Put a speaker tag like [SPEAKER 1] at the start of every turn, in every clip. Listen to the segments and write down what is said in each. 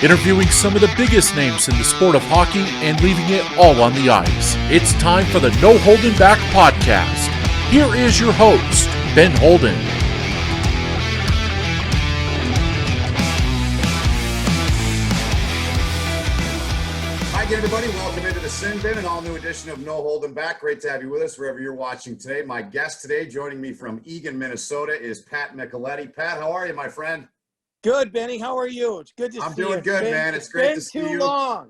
[SPEAKER 1] interviewing some of the biggest names in the sport of hockey and leaving it all on the ice. It's time for the No Holding Back podcast. Here is your host, Ben Holden.
[SPEAKER 2] Hi again, everybody. Welcome into the Sin Bin, an all-new edition of No Holding Back. Great to have you with us wherever you're watching today. My guest today, joining me from Eagan, Minnesota, is Pat Micheletti. Pat, how are you, my friend?
[SPEAKER 3] Good, Benny. How are you? It's good to see you.
[SPEAKER 2] I'm doing good, man. It's great to see you.
[SPEAKER 3] It's been too long.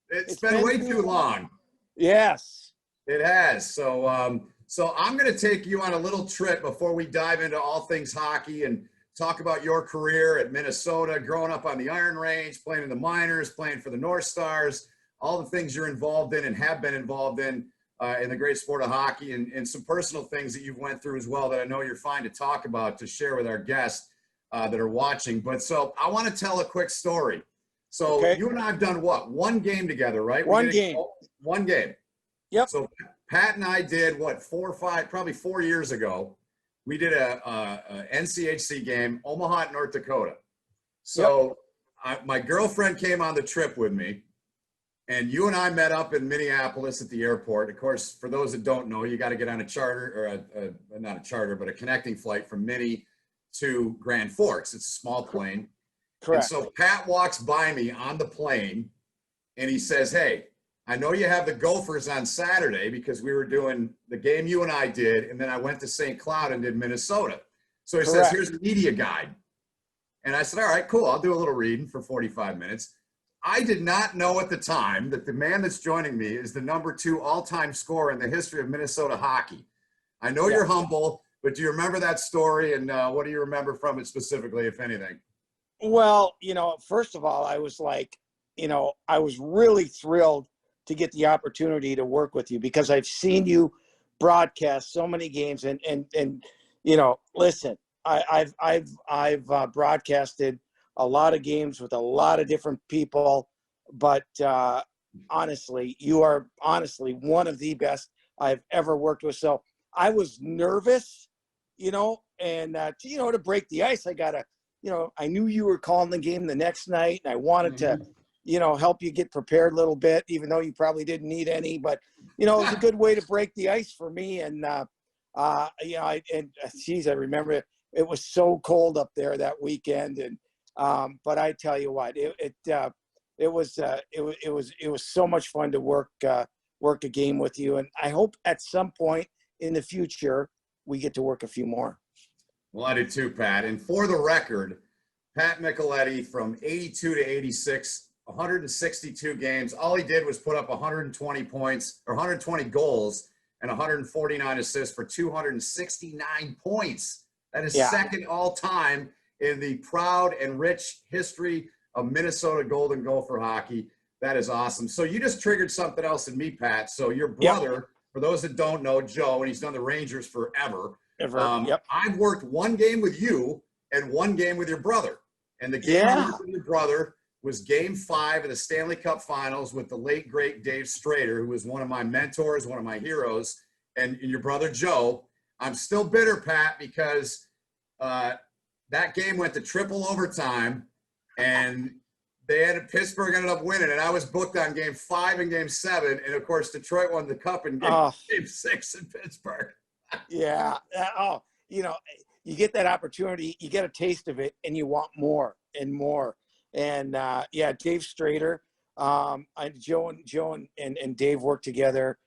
[SPEAKER 2] It's been way too long.
[SPEAKER 3] Yes.
[SPEAKER 2] It has. So I'm going to take you on a little trip before we dive into all things hockey and talk about your career at Minnesota, growing up on the Iron Range, playing in the minors, playing for the North Stars, all the things you're involved in and have been involved in the great sport of hockey, and some personal things that you've went through as well that I know you're fine to talk about, to share with our guests that are watching. But so I want to tell a quick story. So
[SPEAKER 3] Okay.
[SPEAKER 2] You and I have done what? One game together, right?
[SPEAKER 3] One game.
[SPEAKER 2] One game.
[SPEAKER 3] Yep.
[SPEAKER 2] So Pat and I did what, 4 or 5, probably 4 years ago. We did a NCHC game, Omaha, North Dakota. So my girlfriend came on the trip with me, and you and I met up in Minneapolis at the airport. Of course, for those that don't know, you got to get on a charter, or not a charter, but a connecting flight from Minnie to Grand Forks. It's a small plane.
[SPEAKER 3] Correct.
[SPEAKER 2] And so Pat walks by me on the plane, and he says, "Hey, I know you have the Gophers on Saturday," because we were doing the game you and I did, and then I went to St. Cloud and did Minnesota. So he says, "Here's the media guide." And I said, "All right, cool. I'll do a little reading for 45 minutes. I did not know at the time that the man that's joining me is the #2 all-time scorer in the history of Minnesota hockey. I know you're humble, but do you remember that story, and what do you remember from it specifically, if anything?
[SPEAKER 3] Well, first of all, I was like, I was really thrilled to get the opportunity to work with you, because I've seen you broadcast so many games, and listen, I've broadcasted a lot of games with a lot of different people, but honestly, you are one of the best I've ever worked with. So I was nervous, and to break the ice, I gotta, I knew you were calling the game the next night, and I wanted to, help you get prepared a little bit, even though you probably didn't need any, but it was a good way to break the ice for me. And I remember it was so cold up there that weekend, and but I tell you what, it was so much fun to work a game with you, and I hope at some point in the future we get to work a few more.
[SPEAKER 2] Well, I did too, Pat. And for the record, Pat Micheletti from 82 to 86, 162 games. All he did was put up 120 points, or 120 goals, and 149 assists for 269 points. That is second all time in the proud and rich history of Minnesota Golden Gopher hockey. That is awesome. So you just triggered something else in me, Pat. So your brother, for those that don't know, Joe, and he's done the Rangers forever. I've worked one game with you and one game with your brother. And the game I worked with your brother was Game 5 of the Stanley Cup Finals with the late, great Dave Strader, who was one of my mentors, one of my heroes, and your brother, Joe. I'm still bitter, Pat, because that game went to triple overtime, and Pittsburgh ended up winning, and I was booked on Game 5 and Game 7, and of course Detroit won the cup in Game 6 in Pittsburgh.
[SPEAKER 3] You get that opportunity, you get a taste of it, and you want more and more. And Dave Strader, Joe and Dave worked together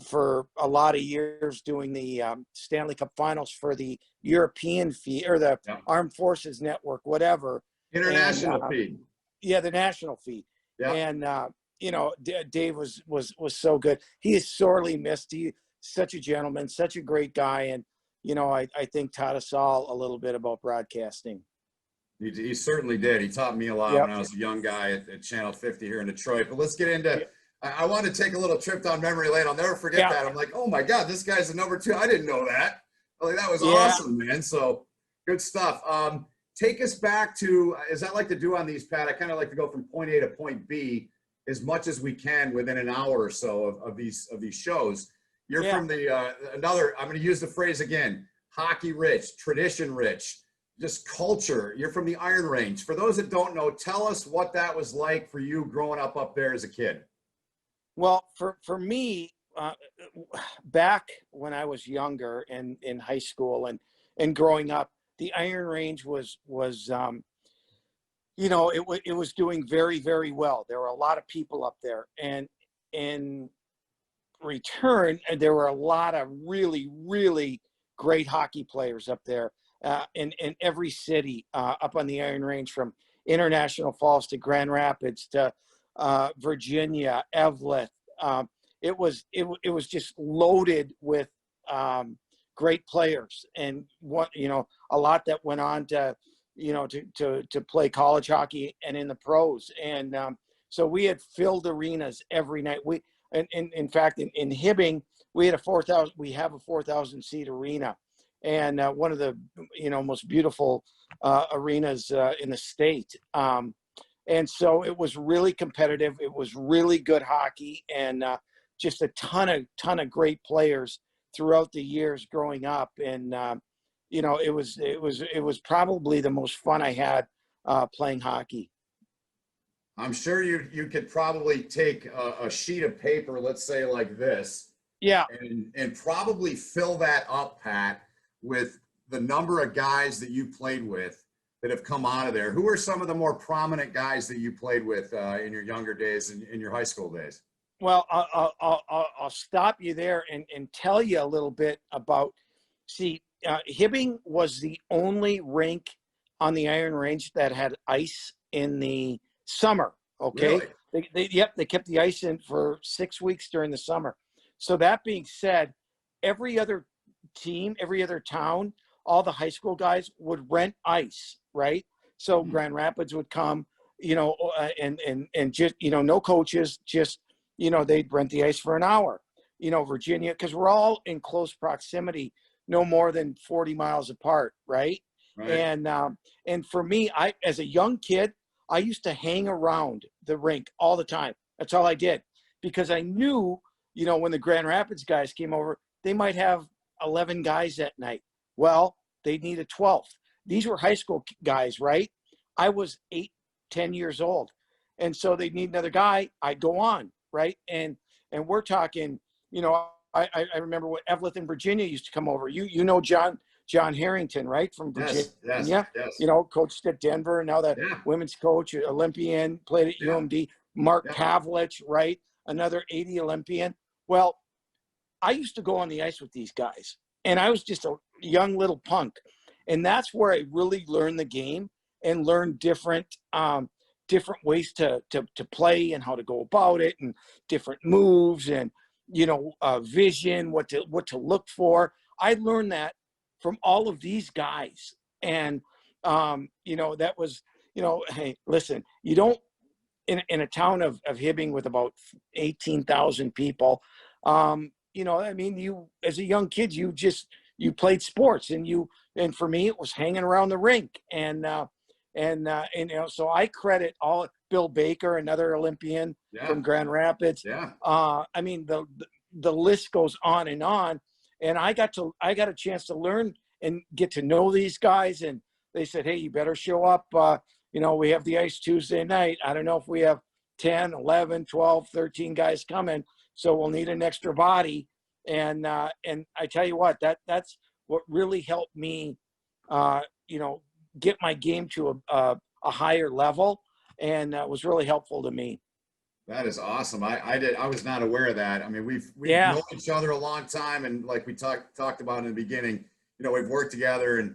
[SPEAKER 3] for a lot of years doing the Stanley Cup Finals for the European feed, or the Armed Forces Network, whatever.
[SPEAKER 2] International feed.
[SPEAKER 3] Yeah, the national feed.
[SPEAKER 2] Yeah.
[SPEAKER 3] And Dave was so good. He is sorely missed. He such a gentleman, such a great guy, and I think taught us all a little bit about broadcasting.
[SPEAKER 2] He certainly did. He taught me a lot when I was a young guy at Channel 50 here in Detroit. But let's get into I want to take a little trip down memory lane. I'll never forget that. I'm like, oh my God, this guy's the #2. I didn't know that. Like, that was awesome, man. So good stuff. Take us back to, as I like to do on these, Pat, I kind of like to go from point A to point B as much as we can within an hour or so of these shows. You're from the I'm going to use the phrase again, hockey rich, tradition rich. just culture. You're from the Iron Range. For those that don't know, tell us what that was like for you growing up there as a kid.
[SPEAKER 3] Well, for me, back when I was younger and in high school and growing up, the Iron Range was it was doing very, very well. There were a lot of people up there, and in return, there were a lot of really, really great hockey players up there in every city up on the Iron Range, from International Falls to Grand Rapids to Virginia, Evelyn. It was just loaded with great players, and a lot that went on to play college hockey and in the pros. And so we had filled arenas every night. In fact, in Hibbing, we have a 4,000 seat arena, and one of the most beautiful arenas in the state. And so it was really competitive. It was really good hockey, and just a ton of great players throughout the years growing up. And it was probably the most fun I had playing hockey.
[SPEAKER 2] I'm sure you could probably take a sheet of paper, let's say like this,
[SPEAKER 3] yeah,
[SPEAKER 2] and probably fill that up, Pat, with the number of guys that you played with that have come out of there. Who are some of the more prominent guys that you played with in your younger days and in your high school days?
[SPEAKER 3] Well, I'll stop you there and tell you a little bit about. See, Hibbing was the only rink on the Iron Range that had ice in the summer. Okay.
[SPEAKER 2] Really?
[SPEAKER 3] They kept the ice in for 6 weeks during the summer. So that being said, every other team, every other town, all the high school guys would rent ice, right? So Grand Rapids would come, and just, no coaches, just, they'd rent the ice for an hour. Virginia, because we're all in close proximity, no more than 40 miles apart, right?
[SPEAKER 2] Right.
[SPEAKER 3] And for me, as a young kid, I used to hang around the rink all the time. That's all I did, because I knew, when the Grand Rapids guys came over, they might have 11 guys that night. Well, they'd need a 12th. These were high school guys, right? I was 8, 10 years old. And so they'd need another guy. I'd go on, right? And we're talking, I remember when Evelyn in Virginia used to come over. John Harrington, right? From Virginia.
[SPEAKER 2] Yes.
[SPEAKER 3] Coached at Denver, and now the women's coach, Olympian, played at UMD. Mark Pavlich, right? Another 80 Olympian. Well, I used to go on the ice with these guys, and I was just a young little punk. And that's where I really learned the game and learned different ways to play and how to go about it, and different moves and, vision, what to look for. I learned that from all of these guys. And, that was, hey, listen, you don't, in a town of Hibbing with about 18,000 people, you, as a young kid, you played sports, and for me, it was hanging around the rink. So I credit all Bill Baker, another Olympian from Grand Rapids.
[SPEAKER 2] Yeah.
[SPEAKER 3] The list goes on. And I got a chance to learn and get to know these guys. And they said, hey, you better show up. We have the ice Tuesday night. I don't know if we have 10, 11, 12, 13 guys coming, so we'll need an extra body. And I tell you what, that's what really helped me, get my game to a higher level, and was really helpful to me.
[SPEAKER 2] That is awesome. I was not aware of that. I mean, we've known each other a long time, and like we talked about in the beginning, we've worked together and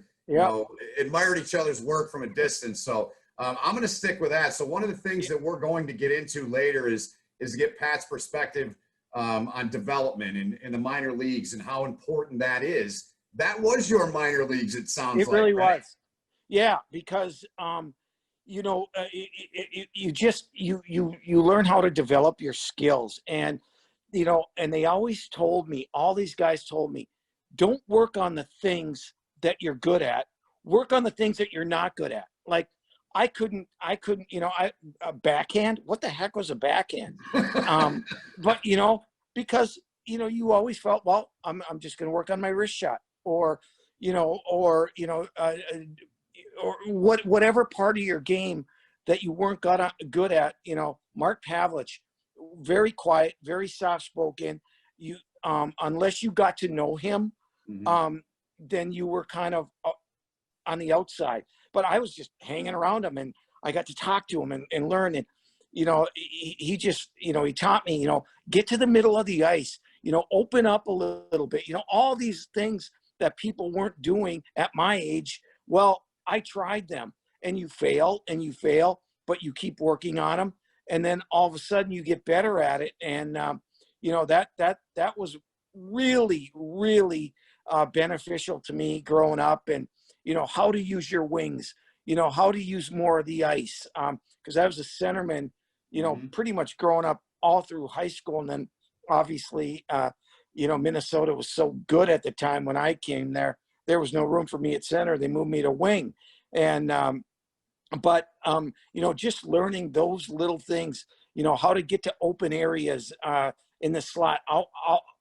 [SPEAKER 2] admired each other's work from a distance. So I'm going to stick with that. So one of the things that we're going to get into later is to get Pat's perspective on development in the minor leagues and how important that is. That was your minor leagues, it sounds like.
[SPEAKER 3] It really
[SPEAKER 2] right?
[SPEAKER 3] was. Yeah, because you learn how to develop your skills, and they always told me, all these guys told me, don't work on the things that you're good at, work on the things that you're not good at. Like I couldn't, a backhand, what the heck was a backhand? But because you always felt, well, I'm just going to work on my wrist shot, or or whatever part of your game that you weren't good at, you know, Mark Pavlich, very quiet, very soft-spoken. You, unless you got to know him, then you were kind of on the outside. But I was just hanging around him, and I got to talk to him and learn. And, you know, he just, you know, he taught me, you know, get to the middle of the ice, you know, open up a little bit, you know, all these things that people weren't doing at my age. Well, I tried them, and you fail, but you keep working on them. And then all of a sudden you get better at it. And, you know, that was really, really beneficial to me growing up. And, you know, how to use your wings, you know, how to use more of the ice. Because I was a centerman, you know, pretty much growing up all through high school. And then obviously, you know, Minnesota was so good at the time when I came there. There was no room for me at center. They moved me to wing. And, you know, just learning those little things, you know, how to get to open areas in the slot,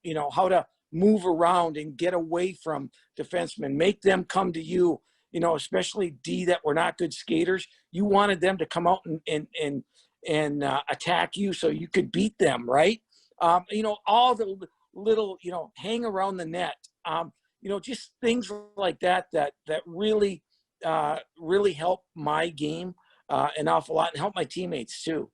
[SPEAKER 3] you know, how to move around and get away from defensemen, make them come to you, you know, especially D that were not good skaters. You wanted them to come out and attack you so you could beat them, right? You know, all the little, you know, hang around the net, you know, just things like that really, really helped my game an awful lot, and helped my teammates too.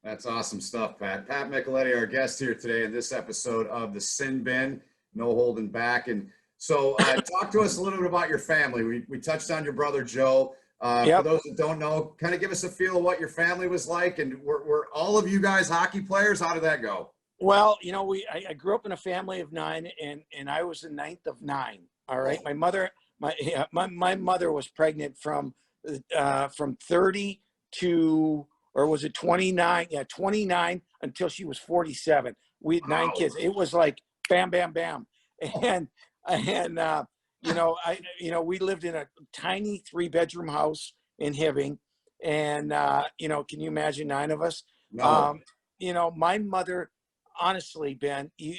[SPEAKER 2] That's awesome stuff, Pat. Pat Micheletti, our guest here today in this episode of the Sin Bin, No Holding Back. And so talk to us a little bit about your family. We touched on your brother, Joe. For those that don't know, kind of give us a feel of what your family was like. And were all of you guys hockey players? How did that go?
[SPEAKER 3] Well, you know, I grew up in a family of 9, and I was the 9th of 9. All right. My mother was pregnant from 30 to, or was it 29? Yeah, 29 until she was 47. We had 9 kids. It was like bam, bam, bam. And you know, we lived in a tiny 3-bedroom house in Hibbing. And, you know, can you imagine 9 of us?
[SPEAKER 2] No.
[SPEAKER 3] You know, my mother, honestly, Ben, you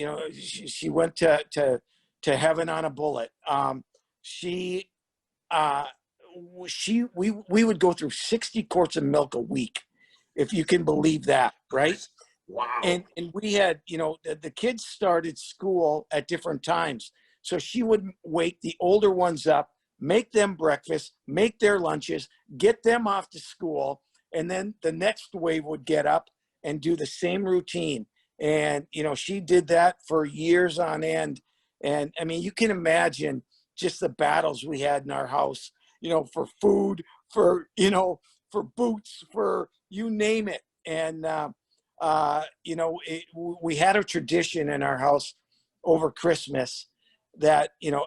[SPEAKER 3] know, she went to heaven on a bullet. We would go through 60 quarts of milk a week, if you can believe that, right?
[SPEAKER 2] Wow.
[SPEAKER 3] And we had, you know, the kids started school at different times. So she would wake the older ones up, make them breakfast, make their lunches, get them off to school. And then the next wave would get up and do the same routine. And, you know, she did that for years on end. And I mean, you can imagine just the battles we had in our house, you know, for food, for, you know, for boots, for you name it. And, you know, we had a tradition in our house over Christmas that, you know,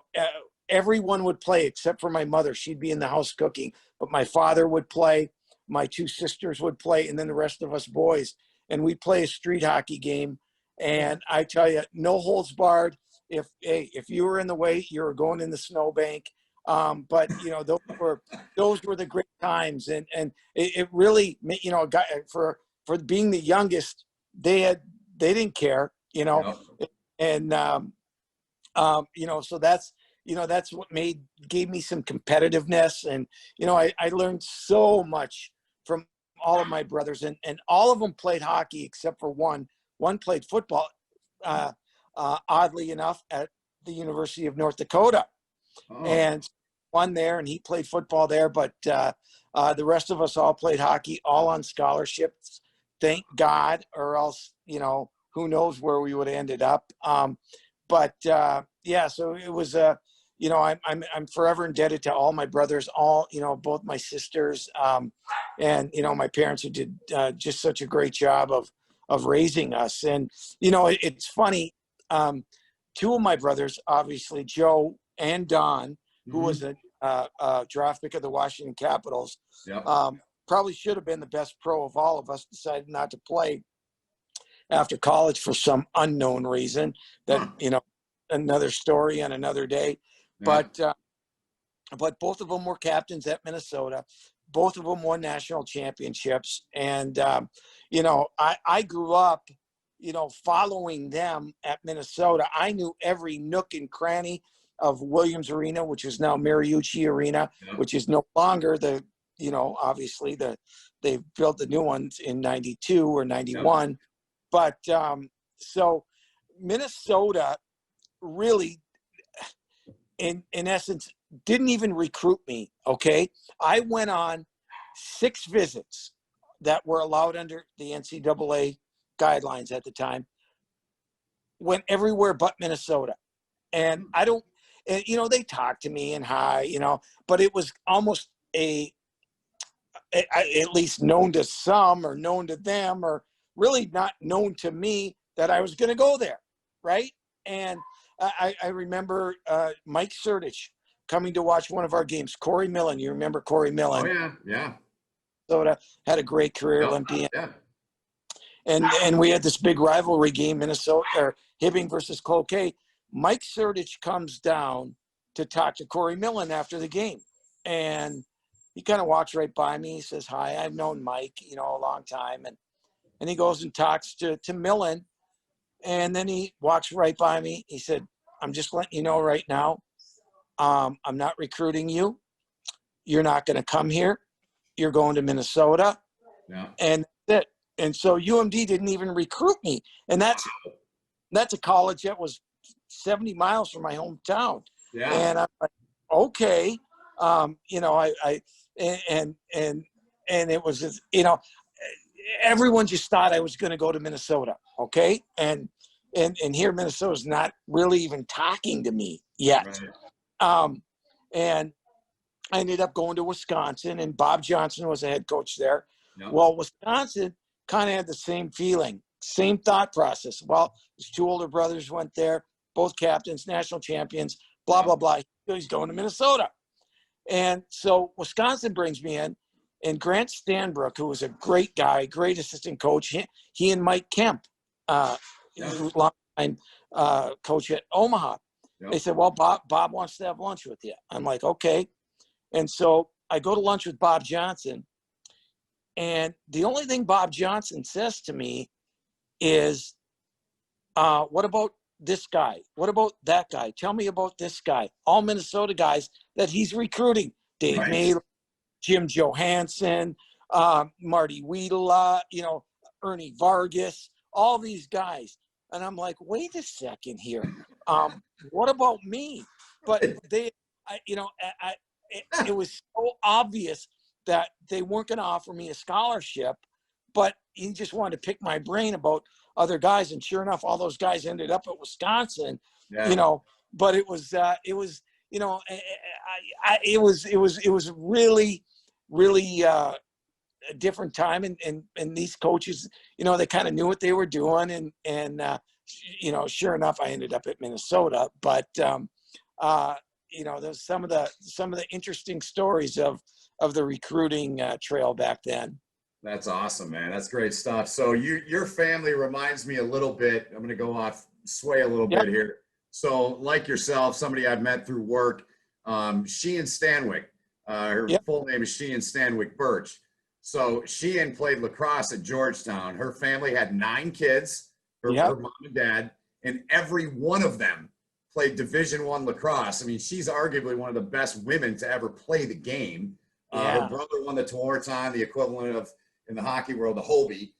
[SPEAKER 3] everyone would play except for my mother. She'd be in the house cooking, but my father would play, my 2 sisters would play, and then the rest of us boys. And we'd play a street hockey game. And I tell you, no holds barred. If you were in the way, you were going in the snowbank. But you know, those were the great times. And it really, you know, for being the youngest, they didn't care, you know. No. And you know, so that's what gave me some competitiveness. And you know, I learned so much from all of my brothers, and all of them played hockey except for one. One played football, oddly enough, at the University of North Dakota. And one there, and he played football there. But the rest of us all played hockey, all on scholarships. Thank God, or else, you know, who knows where we would have ended up. But yeah, so it was you know, I'm forever indebted to all my brothers, all, you know, both my sisters, and you know, my parents, who did just such a great job of raising us. And you know, it's funny. 2 of my brothers, obviously, Joe and Don, who was a draft pick of the Washington Capitals, probably should have been the best pro of all of us, decided not to play after college for some unknown reason. That, you know, another story on another day. But both of them were captains at Minnesota. Both of them won national championships. And, you know, I grew up, you know, following them at Minnesota. I knew every nook and cranny. of Williams Arena, which is now Mariucci Arena, which is no longer the, obviously they've built the new ones in 92 or 91. But so Minnesota really, in essence, didn't even recruit me. Okay. I went on 6 visits that were allowed under the NCAA guidelines at the time, went everywhere but Minnesota. And they talked to me and hi, but it was almost at least known to some or known to them or really not known to me that I was going to go there. Right. And I remember Mike Sertich coming to watch one of our games. Corey Millen. You remember Corey Millen?
[SPEAKER 2] Oh, yeah. Yeah.
[SPEAKER 3] Minnesota, had a great career, Olympian.
[SPEAKER 2] Yeah.
[SPEAKER 3] And we had this big rivalry game, Minnesota or Hibbing versus Cloquet. Mike Sertich comes down to talk to Corey Millen after the game. And he kind of walks right by me. He says, hi, I've known Mike, a long time. And he goes and talks to Millen. And then he walks right by me. He said, I'm just letting you know right now, I'm not recruiting you. You're not going to come here. You're going to Minnesota.
[SPEAKER 2] Yeah.
[SPEAKER 3] And that's it. And so UMD didn't even recruit me. And that's a college that was 70 miles from my hometown.
[SPEAKER 2] Yeah.
[SPEAKER 3] And I'm like, okay. And it was just, everyone just thought I was going to go to Minnesota. Okay. And here Minnesota's not really even talking to me yet. Right. And I ended up going to Wisconsin, and Bob Johnson was the head coach there. Yep. Well, Wisconsin kind of had the same feeling, same thought process. Well, his 2 older brothers went there, both captains, national champions, blah, blah, blah. He's going to Minnesota. And so Wisconsin brings me in, and Grant Stanbrook, who was a great guy, great assistant coach, he and Mike Kemp, long-time coach at Omaha. Yep. They said, well, Bob wants to have lunch with you. I'm like, okay. And so I go to lunch with Bob Johnson, and the only thing Bob Johnson says to me is, what about this guy? What about that guy? Tell me about this guy. All Minnesota guys that he's recruiting. Dave May, Jim Johansson, Marty Wiedela, Ernie Vargas, all these guys. And I'm like, wait a second here. What about me? But it was so obvious that they weren't going to offer me a scholarship, but he just wanted to pick my brain about other guys. And sure enough, all those guys ended up at Wisconsin, but it was really, really a different time. And these coaches, they kind of knew what they were doing. And sure enough, I ended up at Minnesota, but there's some of the interesting stories of the recruiting trail back then.
[SPEAKER 2] That's awesome, man. That's great stuff. So your family reminds me a little bit. I'm going to go sway a little bit here. So like yourself, somebody I've met through work, Sheehan Stanwyck. Her full name is Sheehan Stanwyck Birch. So Sheehan played lacrosse at Georgetown. Her family had 9 kids, her mom and dad, and every one of them played Division I lacrosse. I mean, she's arguably one of the best women to ever play the game. Her brother won the Tewaaraton, the equivalent of, in the hockey world, the Hobie.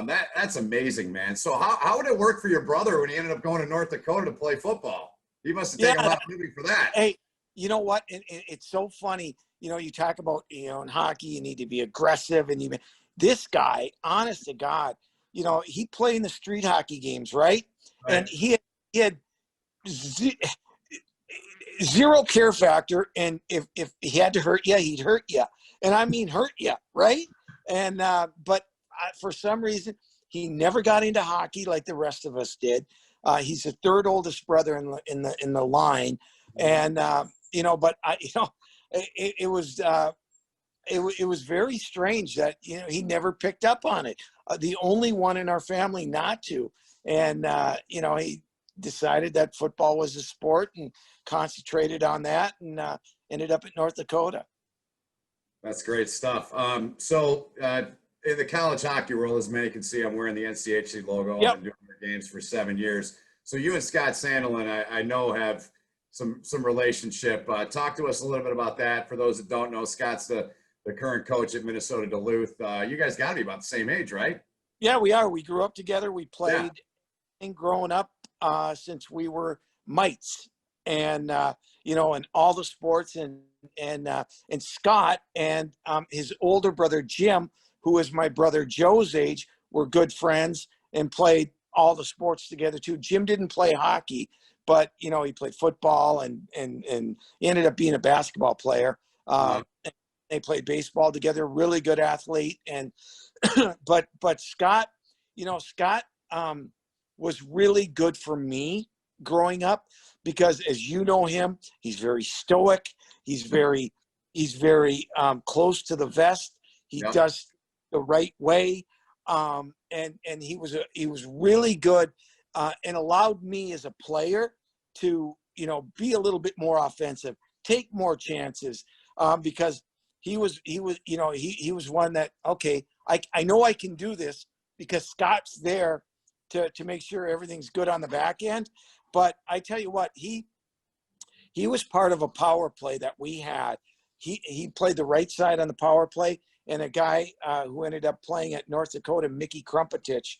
[SPEAKER 2] That's amazing, man. So how would it work for your brother when he ended up going to North Dakota to play football? He must have taken a lot of moving for that.
[SPEAKER 3] Hey, you know what? It's so funny. You talk about, in hockey, you need to be aggressive. And this guy, honest to God, he played in the street hockey games, right? And he had zero care factor. And if he had to hurt you, he'd hurt you. And I mean, hurt you, right? And, but for some reason, he never got into hockey like the rest of us did. He's the 3rd oldest brother in the line. And, but it was very strange that, he never picked up on it. The only one in our family not to. And, he decided that football was a sport and concentrated on that and ended up at North Dakota.
[SPEAKER 2] That's great stuff. So in the college hockey world, as many can see, I'm wearing the NCHC logo. I've been doing their games for 7 years. So you and Scott Sandelin, I know, have some relationship. Talk to us a little bit about that. For those that don't know, Scott's the current coach at Minnesota-Duluth. You guys got to be about the same age, right?
[SPEAKER 3] Yeah, we are. We grew up together. We played growing up since we were mites, and in all the sports, and Scott and his older brother Jim, who is my brother Joe's age, were good friends and played all the sports together too. Jim didn't play hockey, but he played football and he ended up being a basketball player. They played baseball together. Really good athlete, and but Scott, Scott was really good for me growing up because, as you know him, he's very stoic. He's very close to the vest. He does the right way, and he was really good, and allowed me as a player to be a little bit more offensive, take more chances, because he was one that, okay, I know I can do this because Scott's there to make sure everything's good on the back end. But I tell you what, he was part of a power play that we had. He played the right side on the power play, and a guy who ended up playing at North Dakota, Mickey Krumpetich,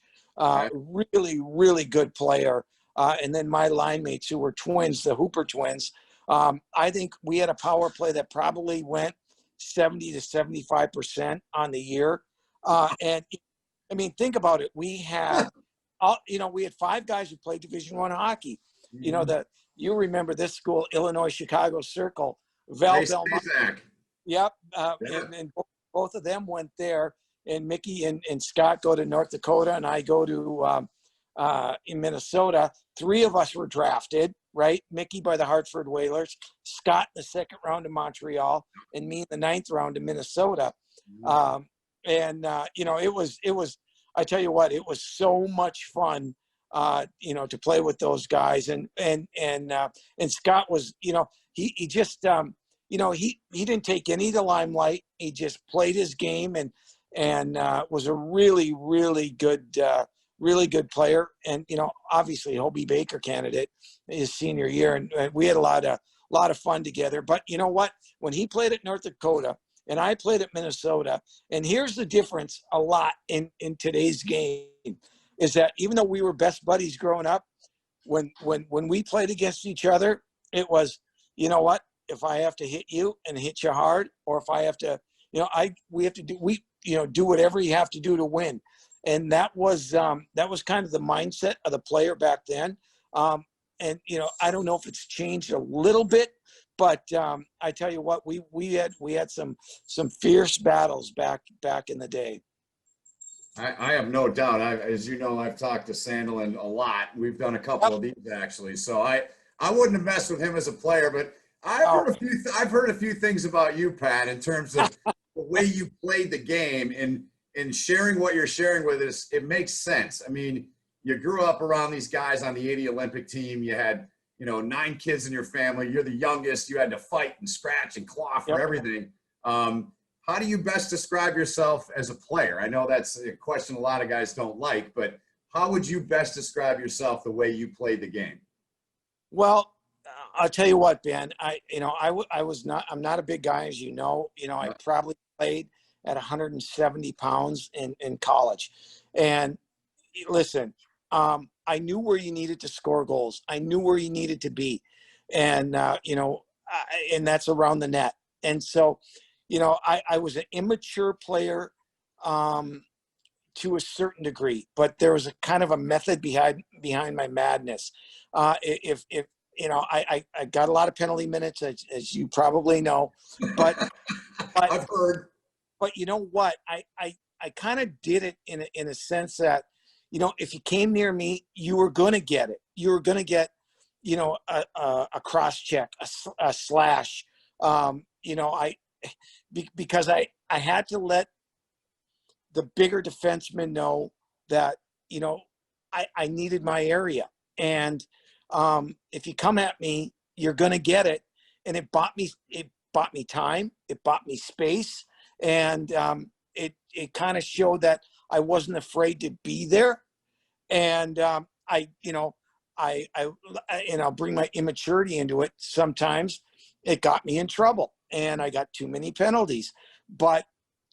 [SPEAKER 3] really, really good player. And then my line mates who were twins, the Hooper twins. I think we had a power play that probably went 70 to 75% on the year. And I mean, think about it. We had, we had 5 guys who played Division I hockey. You remember this school, Illinois Chicago Circle, Val Belmont. Yep. And both of them went there, and Mickey and Scott go to North Dakota, and I go to in Minnesota. 3 of us were drafted, right? Mickey by the Hartford Whalers, Scott in the 2nd round to Montreal, and me in the 9th round to Minnesota. It was, I tell you what, it was so much fun, to play with those guys. And Scott was, he just, he didn't take any of the limelight. He just played his game and was a really, really good player. And, obviously Hobie Baker candidate his senior year. And we had a lot of fun together. But you know what, when he played at North Dakota and I played at Minnesota, and here's the difference a lot in today's game, is that even though we were best buddies growing up, when we played against each other, it was, you know what, if I have to hit you and hit you hard, or if I have to, we have to do whatever you have to do to win. And that was kind of the mindset of the player back then. And I don't know if it's changed a little bit, but I tell you what, we had some fierce battles back in the day.
[SPEAKER 2] I have no doubt. As you know, I've talked to Sandelin a lot. We've done a couple of these actually. So I wouldn't have messed with him as a player, but I've heard a few things about you, Pat, in terms of the way you played the game, and sharing what you're sharing with us. It makes sense. I mean, you grew up around these guys on the '80 Olympic team. You had 9 kids in your family. You're the youngest. You had to fight and scratch and claw for everything. How do you best describe yourself as a player? I know that's a question a lot of guys don't like, but how would you best describe yourself the way you played the game?
[SPEAKER 3] Well, I'll tell you what, Ben, I'm not a big guy, as you know. I probably played at 170 pounds in college. And listen, I knew where you needed to score goals. I knew where you needed to be. And, and that's around the net. And so, I was an immature player to a certain degree, but there was a kind of a method behind my madness. If I got a lot of penalty minutes, as you probably know, but
[SPEAKER 2] I've heard.
[SPEAKER 3] But you know what? I kind of did it in a sense that, if you came near me, you were going to get it. You were going to get, a cross check, a slash. Because I had to let the bigger defenseman know that, I needed my area. And if you come at me, you're going to get it. And it bought me time. It bought me space. And it kind of showed that I wasn't afraid to be there. And I and I'll bring my immaturity into it. Sometimes it got me in trouble, and I got too many penalties. But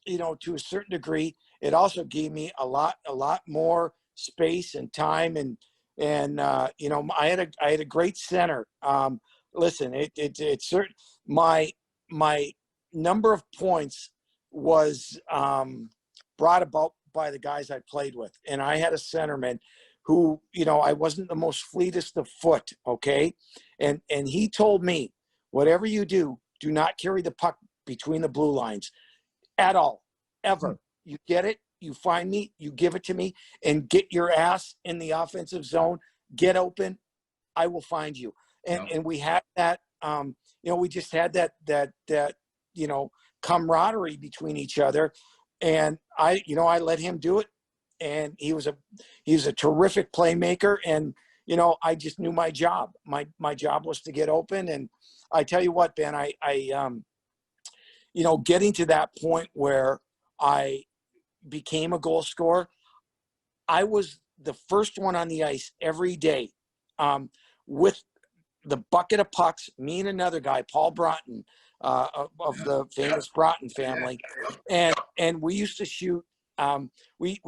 [SPEAKER 3] to a certain degree, it also gave me a lot more space and time, and I had a great center. Listen, it certain my number of points was brought about by the guys I played with, and I had a centerman who, I wasn't the most fleetest of foot, okay, and he told me, whatever you do not carry the puck between the blue lines at all, ever. You get it, you find me, you give it to me, and get your ass in the offensive zone, get open, I will find you. And we had that, we just had that camaraderie between each other, and I let him do it, and he was a terrific playmaker, and I just knew my job. My job was to get open, and I tell you what, Ben, I getting to that point where I became a goal scorer, I was the first one on the ice every day, with the bucket of pucks, me and another guy, Paul Broughton, of the famous Broughton family. And we used to shoot, we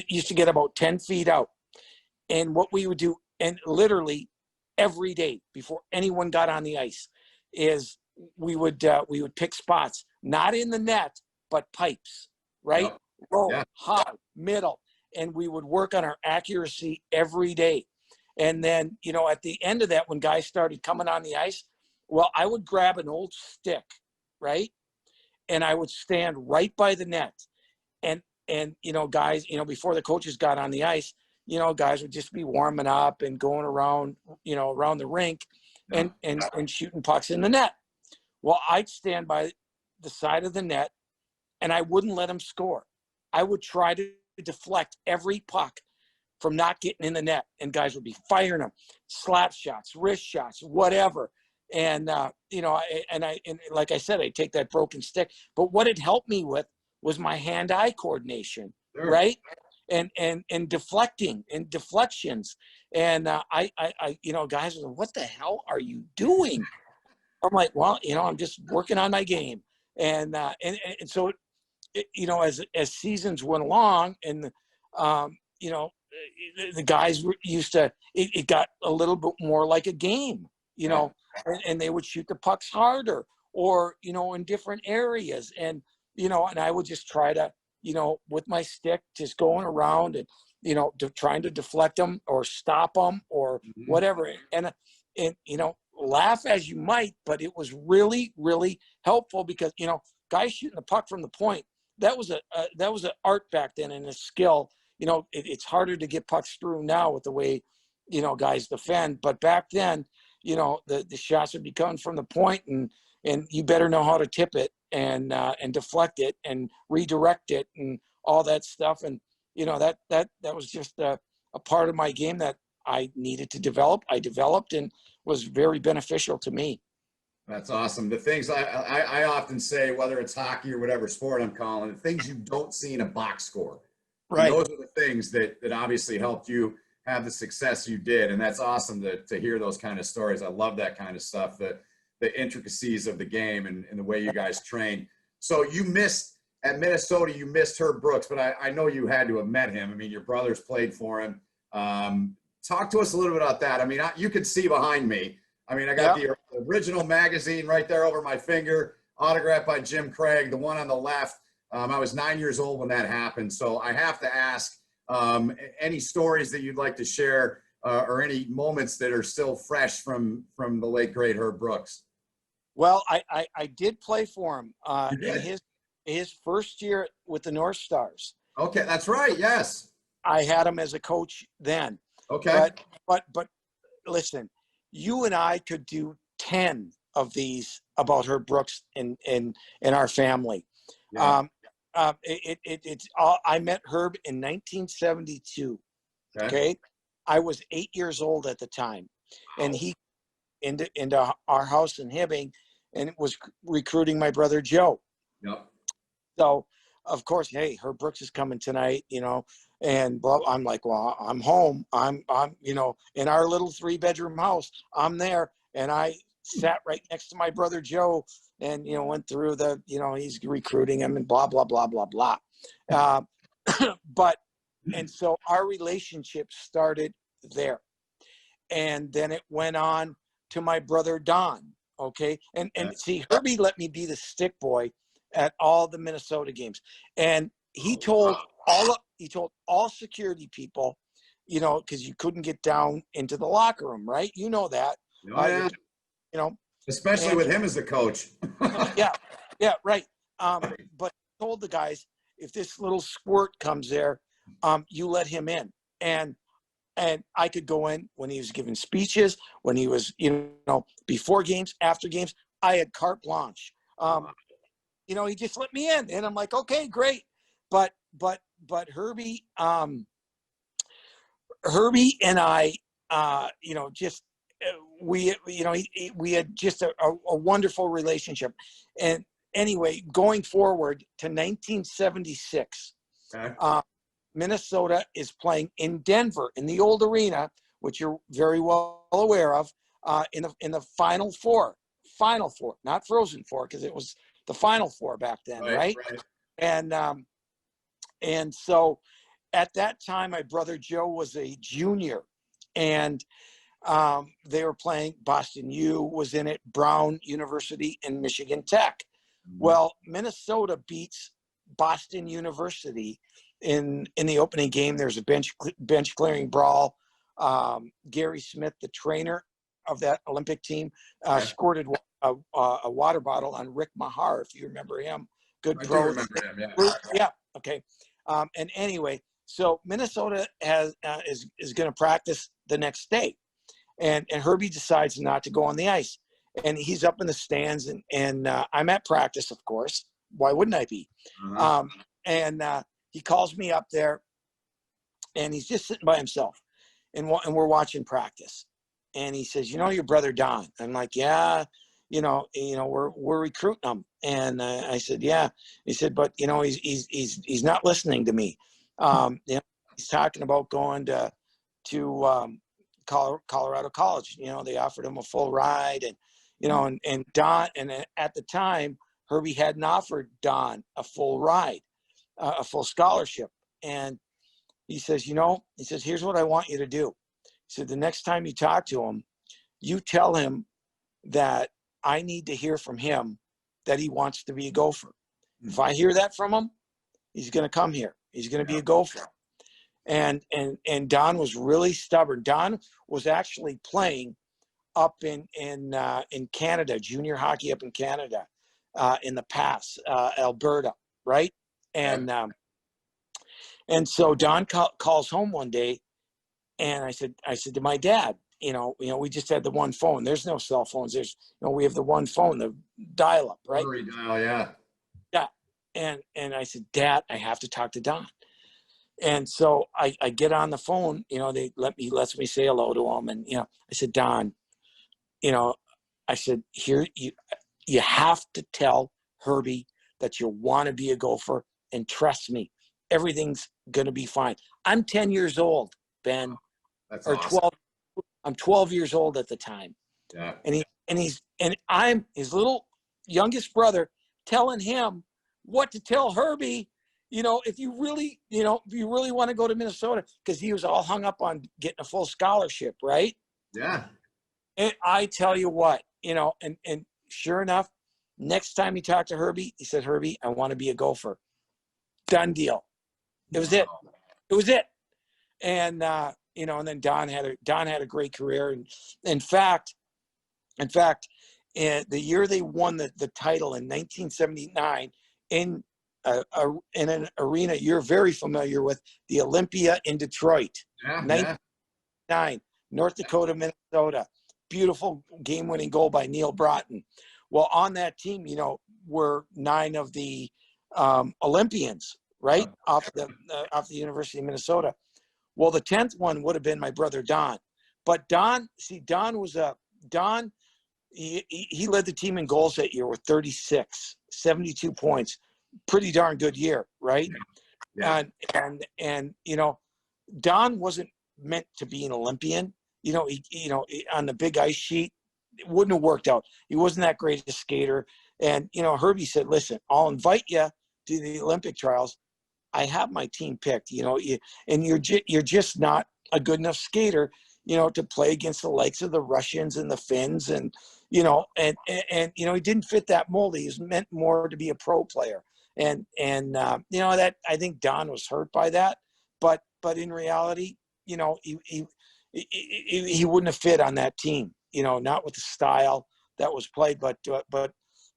[SPEAKER 3] used to get about 10 feet out. And what we would do, and literally every day before anyone got on the ice, is we would pick spots, not in the net, but pipes, right?
[SPEAKER 2] Yep.
[SPEAKER 3] Roll, high, middle. And we would work on our accuracy every day. And then, at the end of that, when guys started coming on the ice, well, I would grab an old stick, right? And I would stand right by the net. And guys, before the coaches got on the ice, guys would just be warming up and going around, around the rink and shooting pucks in the net. Well, I'd stand by the side of the net, and I wouldn't let them score. I would try to deflect every puck from not getting in the net, and guys would be firing them, slap shots, wrist shots, whatever. And like I said, I take that broken stick, but what it helped me with was my hand-eye coordination, sure, right? And deflecting and deflections. And I guys were like, what the hell are you doing? I'm like, well, I'm just working on my game. And so, as seasons went along, and the guys were used to, it got a little bit more like a game, and they would shoot the pucks harder, or, in different areas. And, and I would just try to, with my stick, just going around and, trying to deflect them or stop them or whatever. And, laugh as you might, but it was really, really helpful because, guys shooting the puck from the point, that was an art back then and a skill. It's harder to get pucks through now with the way, guys defend. But back then, the shots would be coming from the point, and you better know how to tip it and deflect it and redirect it and all that stuff. And, that was just a part of my game that I needed to develop. I developed and was very beneficial to me.
[SPEAKER 2] That's awesome. The things I often say, whether it's hockey or whatever sport I'm calling, the things you don't see in a box score. Right. And those are the things that obviously helped you have the success you did. And that's awesome to hear those kind of stories. I love that kind of stuff, the intricacies of the game and the way you guys train. So you missed at Minnesota, you missed Herb Brooks, but I know you had to have met him. I mean, your brothers played for him. Talk to us a little bit about that. I mean, you can see behind me. I mean, I got the original magazine right there over my finger, autographed by Jim Craig, the one on the left. I was 9 years old when that happened. So I have to ask, any stories that you'd like to share or any moments that are still fresh from the late, great Herb Brooks?
[SPEAKER 3] Well, I did play for him in his first year with the North Stars.
[SPEAKER 2] Okay, that's right, yes.
[SPEAKER 3] I had him as a coach then.
[SPEAKER 2] Okay.
[SPEAKER 3] But listen, you and I could do 10 of these about Herb Brooks in our family. Yeah. It's all, I met Herb in 1972. Okay. I was 8 years old at the time, and he into our house in Hibbing, and it was recruiting my brother Joe.
[SPEAKER 2] Yep.
[SPEAKER 3] So of course, hey, Herb Brooks is coming tonight, And I'm like, well, I'm home. I'm in our little 3-bedroom house. I'm there. And I sat right next to my brother Joe and, went through the, he's recruiting him and blah, blah, blah, blah, blah. And so our relationship started there. And then it went on to my brother Don. Okay. And see, Herbie let me be the stick boy at all the Minnesota games. And he told all security people, because you couldn't get down into the locker room, right? You know that.
[SPEAKER 2] Oh, yeah. Especially with him as the coach.
[SPEAKER 3] Yeah, right. But I told the guys, if this little squirt comes there, you let him in. And I could go in when he was giving speeches, when he was, before games, after games. I had carte blanche. He just let me in, and I'm like, okay, great. But Herbie and I, we had just a wonderful relationship. And anyway, going forward to 1976, Minnesota is playing in Denver in the old arena, which you're very well aware of, in the Final Four, not Frozen Four, because it was the Final Four back then, right? And so at that time, my brother Joe was a junior, and they were playing. Boston U was in it, Brown University, and Michigan Tech. Well, Minnesota beats Boston University in the opening game. There's a bench clearing brawl. Gary Smith, the trainer of that Olympic team, squirted a water bottle on Rick Mahar, if you remember him. Good pro. I do remember him, yeah. Okay. And anyway, so Minnesota is going to practice the next day, and Herbie decides not to go on the ice, and he's up in the stands, and I'm at practice, of course. Why wouldn't I be? And he calls me up there, and he's just sitting by himself, and we're watching practice. And he says, your brother Don. I'm like, yeah, we're recruiting him. And I said, yeah. He said, but he's not listening to me. He's talking about going to Colorado College. They offered him a full ride, and Don. And at the time, Herbie hadn't offered Don a full ride. A full scholarship. And he says, here's what I want you to do. He said, the next time you talk to him, you tell him that I need to hear from him that he wants to be a Gopher. If I hear that from him, he's going to come here. He's going to be a Gopher. And Don was really stubborn. Don was actually playing up in Canada, junior hockey up in Canada, in the Pass, Alberta, right? And so Don calls home one day, and I said to my dad, we just had the one phone. There's no cell phones. We have the one phone, the dial-up, right?
[SPEAKER 2] Dial, yeah.
[SPEAKER 3] Yeah. And I said, Dad, I have to talk to Don. And so I get on the phone. They lets me say hello to him, and I said, Don, I said, here you have to tell Herbie that you want to be a Gopher. And trust me, everything's going to be fine. I'm 10 years old, Ben.
[SPEAKER 2] That's
[SPEAKER 3] or
[SPEAKER 2] awesome.
[SPEAKER 3] 12. I'm 12 years old at the time.
[SPEAKER 2] Yeah.
[SPEAKER 3] And I'm his little youngest brother telling him what to tell Herbie, if you really want to go to Minnesota, because he was all hung up on getting a full scholarship, right?
[SPEAKER 2] Yeah.
[SPEAKER 3] And I tell you what, and sure enough, next time he talked to Herbie, he said, Herbie, I want to be a Gopher. Done deal. It was it. It was it. And and then Don had a great career. And in fact, the year they won the title in 1979 in an arena you're very familiar with, the Olympia in Detroit.
[SPEAKER 2] Yeah.
[SPEAKER 3] 1999, North Dakota, Minnesota. Beautiful game-winning goal by Neil Broughton. Well, on that team, were 9 of the Olympians, right, off the University of Minnesota. Well, the 10th one would have been my brother Don, but Don he led the team in goals that year with 36, 72 points, pretty darn good year, right?
[SPEAKER 2] Yeah.
[SPEAKER 3] And Don wasn't meant to be an Olympian. On the big ice sheet, it wouldn't have worked out. He wasn't that great a skater. And, Herbie said, listen, I'll invite you to the Olympic trials. I have my team picked, and you're just not a good enough skater, to play against the likes of the Russians and the Finns. And, he didn't fit that mold. He was meant more to be a pro player. And that, I think Don was hurt by that, but in reality, he wouldn't have fit on that team, not with the style that was played, but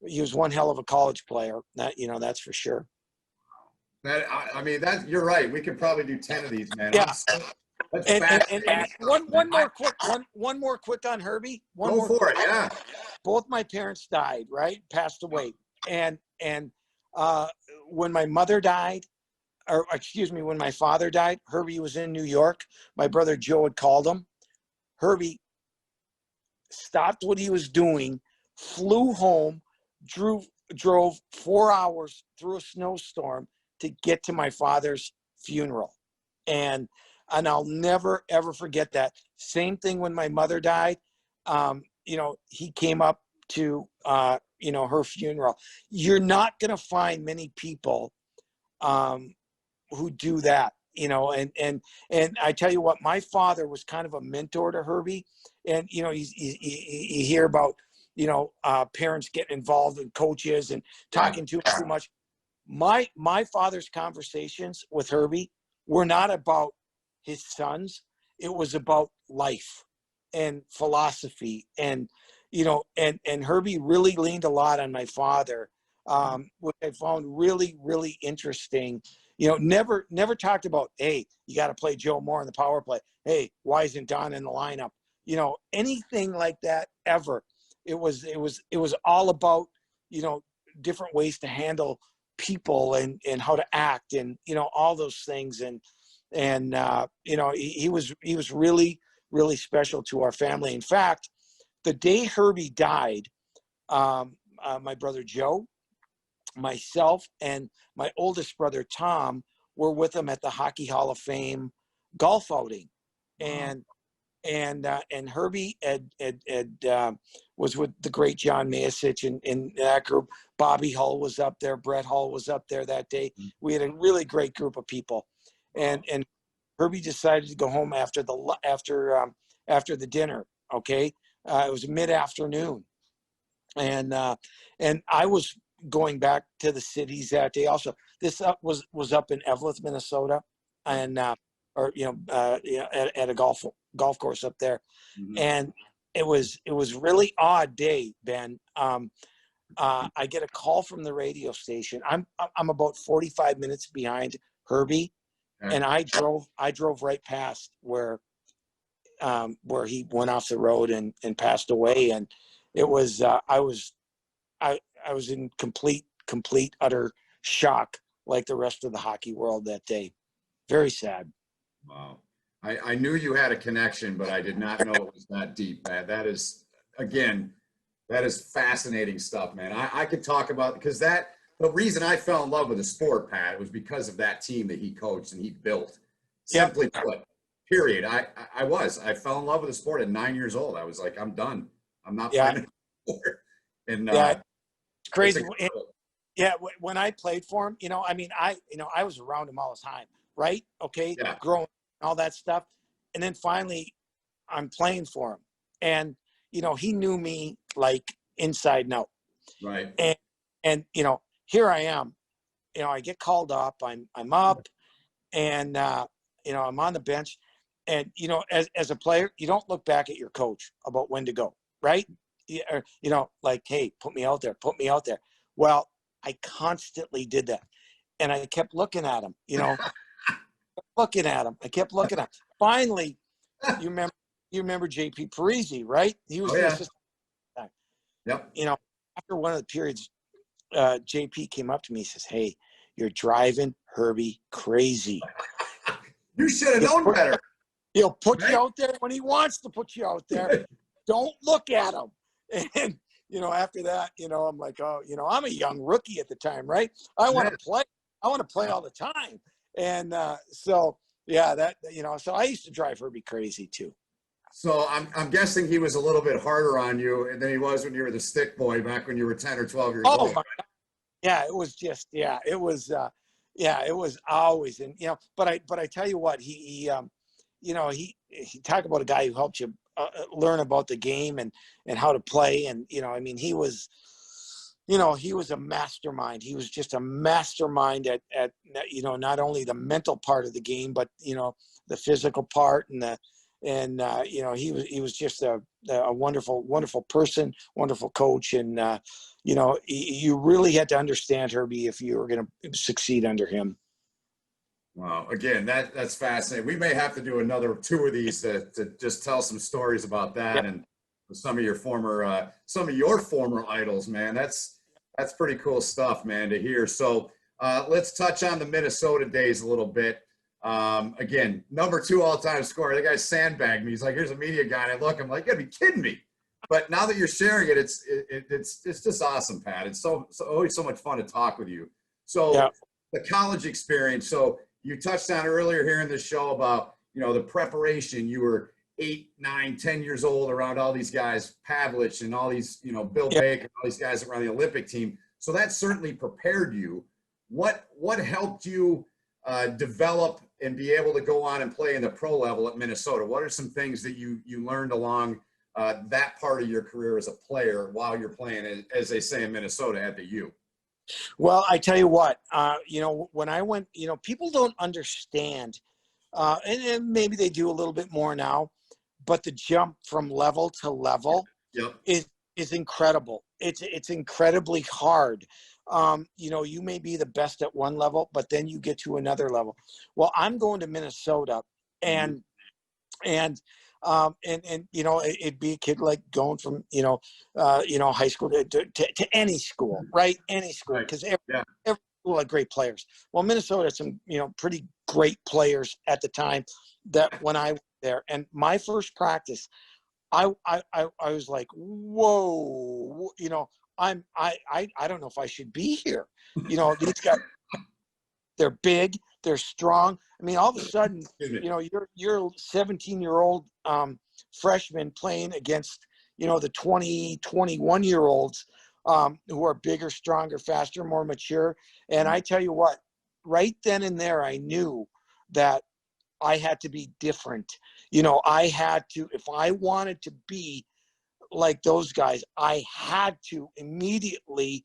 [SPEAKER 3] he was one hell of a college player. That's for sure.
[SPEAKER 2] You're right. We could probably do 10 of these, man.
[SPEAKER 3] Yeah. And one more quick on Herbie.
[SPEAKER 2] Go for it. Yeah.
[SPEAKER 3] Both my parents died, right? Passed away. And when my mother died, when my father died, Herbie was in New York. My brother Joe had called him. Herbie stopped what he was doing, flew home, drove 4 hours through a snowstorm to get to my father's funeral. And I'll never, ever forget that. Same thing when my mother died. He came up to, her funeral. You're not going to find many people who do that, and I tell you what, my father was kind of a mentor to Herbie. And, you hear about, parents getting involved in coaches and talking too much. My father's conversations with Herbie were not about his sons. It was about life and philosophy. And, and Herbie really leaned a lot on my father, which I found really, really interesting. Never talked about, hey, you got to play Joe Moore in the power play. Hey, why isn't Don in the lineup? Anything like that ever. It was all about, different ways to handle people and how to act and, all those things. And he was really, really special to our family. In fact, the day Herbie died, my brother Joe, myself, and my oldest brother Tom were with him at the Hockey Hall of Fame golf outing. And Herbie was with the great John Mayasich and that group. Bobby Hull was up there. Brett Hull was up there that day. We had a really great group of people. And Herbie decided to go home after the dinner. Okay. It was mid-afternoon. And I was going back to the cities that day also. This was up in Evelyn, Minnesota, and at a golf course up there. Mm-hmm. And it was really odd day, Ben. I get a call from the radio station. I'm about 45 minutes behind Herbie, and I drove right past where he went off the road and passed away. And it was I was in complete utter shock, like the rest of the hockey world that day. Very sad.
[SPEAKER 2] Wow. I knew you had a connection, but I did not know it was that deep, man. That is fascinating stuff, man. I could talk about, because the reason I fell in love with the sport, Pat, was because of that team that he coached and he built. Simply put, period. I fell in love with the sport at 9 years old. I was like, I'm done. I'm not playing anymore. And
[SPEAKER 3] it's crazy. When I played for him, I was around him all the time, right? Okay, growing, all that stuff. And then finally, I'm playing for him. And, he knew me like inside and out.
[SPEAKER 2] Right.
[SPEAKER 3] And here I am. I get called up. I'm up, and I'm on the bench. And as a player, you don't look back at your coach about when to go, right? Like, hey, put me out there. Well, I constantly did that, and I kept looking at him. I kept looking at him. Finally, you remember JP Parisi, right? He was the assistant.
[SPEAKER 2] Yep.
[SPEAKER 3] After one of the periods, JP came up to me and says, "Hey, you're driving Herbie crazy.
[SPEAKER 2] You should have known better.
[SPEAKER 3] He'll put you out there when he wants to put you out there. Don't look at him." And after that, I'm like, oh, I'm a young rookie at the time, right? I want to play. I want to play all the time. And so yeah, that, so I used to drive Herbie crazy too.
[SPEAKER 2] So I'm guessing he was a little bit harder on you than he was when you were the stick boy back when you were 10 or 12 years
[SPEAKER 3] Oh,
[SPEAKER 2] old.
[SPEAKER 3] yeah, it was just, it was always, and, but I tell you what, he talk about a guy who helped you learn about the game and how to play. And, I mean, he was a mastermind. He was just a mastermind at not only the mental part of the game, but, the physical part and he was just a wonderful, wonderful person, wonderful coach. And, you really had to understand Herbie if you were going to succeed under him.
[SPEAKER 2] Wow. Again, that's fascinating. We may have to do another 2 of these to just tell some stories about that. Yep. And some of your former idols, man. That's pretty cool stuff, man, to hear. So let's touch on the Minnesota days a little bit. Again, number 2 all-time scorer. The guy sandbagged me. He's like, here's a media guy. And I look, I'm like, you gotta be kidding me. But now that you're sharing it, it's just awesome, Pat. It's so always so much fun to talk with you. So yeah. The college experience. So you touched on earlier here in the show about, the preparation. You were 8, 9, 10 years old around all these guys, Pavlich and all these, Bill
[SPEAKER 3] yeah.
[SPEAKER 2] Baker, all these guys around the Olympic team. So that certainly prepared you. What helped you develop and be able to go on and play in the pro level at Minnesota? What are some things that you learned along that part of your career as a player while you're playing, as they say in Minnesota, at the U?
[SPEAKER 3] Well, I tell you what, when I went, people don't understand, and maybe they do a little bit more now, but the jump from level to level
[SPEAKER 2] yep.
[SPEAKER 3] is incredible. It's incredibly hard. You may be the best at one level, but then you get to another level. Well, I'm going to Minnesota, and it'd be a kid like going from high school to any school, right? Any school, because every school had great players. Well, Minnesota had some pretty great players at the time that when I was there. And my first practice, I was like, whoa, I don't know if I should be here. These guys, they're big, they're strong. I mean, all of a sudden, you're a 17-year-old freshman playing against, the 20, 21-year-olds who are bigger, stronger, faster, more mature. And I tell you what, right then and there, I knew that I had to be different. I had to, if I wanted to be like those guys, I had to immediately,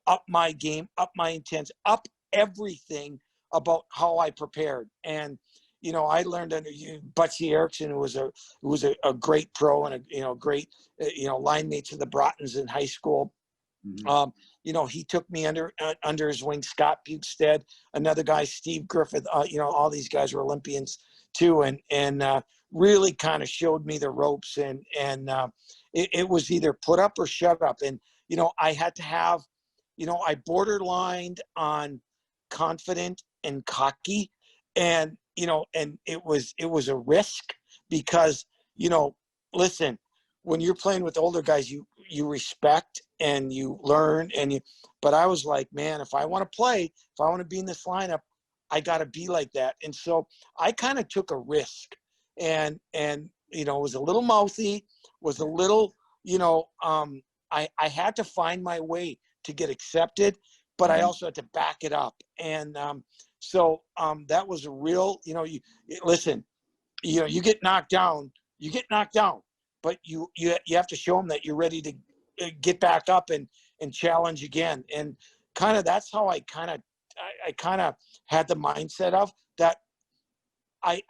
[SPEAKER 3] up my game, up my intents, up everything about how I prepared. And, I learned under Butchie Erickson, who was a great pro and a great, line mates for the Broughtons in high school. Mm-hmm. He took me under his wing. Scott Bukestead, another guy, Steve Griffith, all these guys were Olympians too. And really kind of showed me the ropes and it was either put up or shut up. And, I had to have, I borderlined on confident and cocky and, and it was a risk because, listen, when you're playing with older guys, you respect and you learn but I was like, man, if I want to play, if I want to be in this lineup, I got to be like that. And so I kind of took a risk and was a little mouthy, was a little, I had to find my way to get accepted, but I also had to back it up. And so that was a real, listen, you get knocked down, but you have to show them that you're ready to get back up and challenge again. And kind of that's how I kind of had the mindset of that. I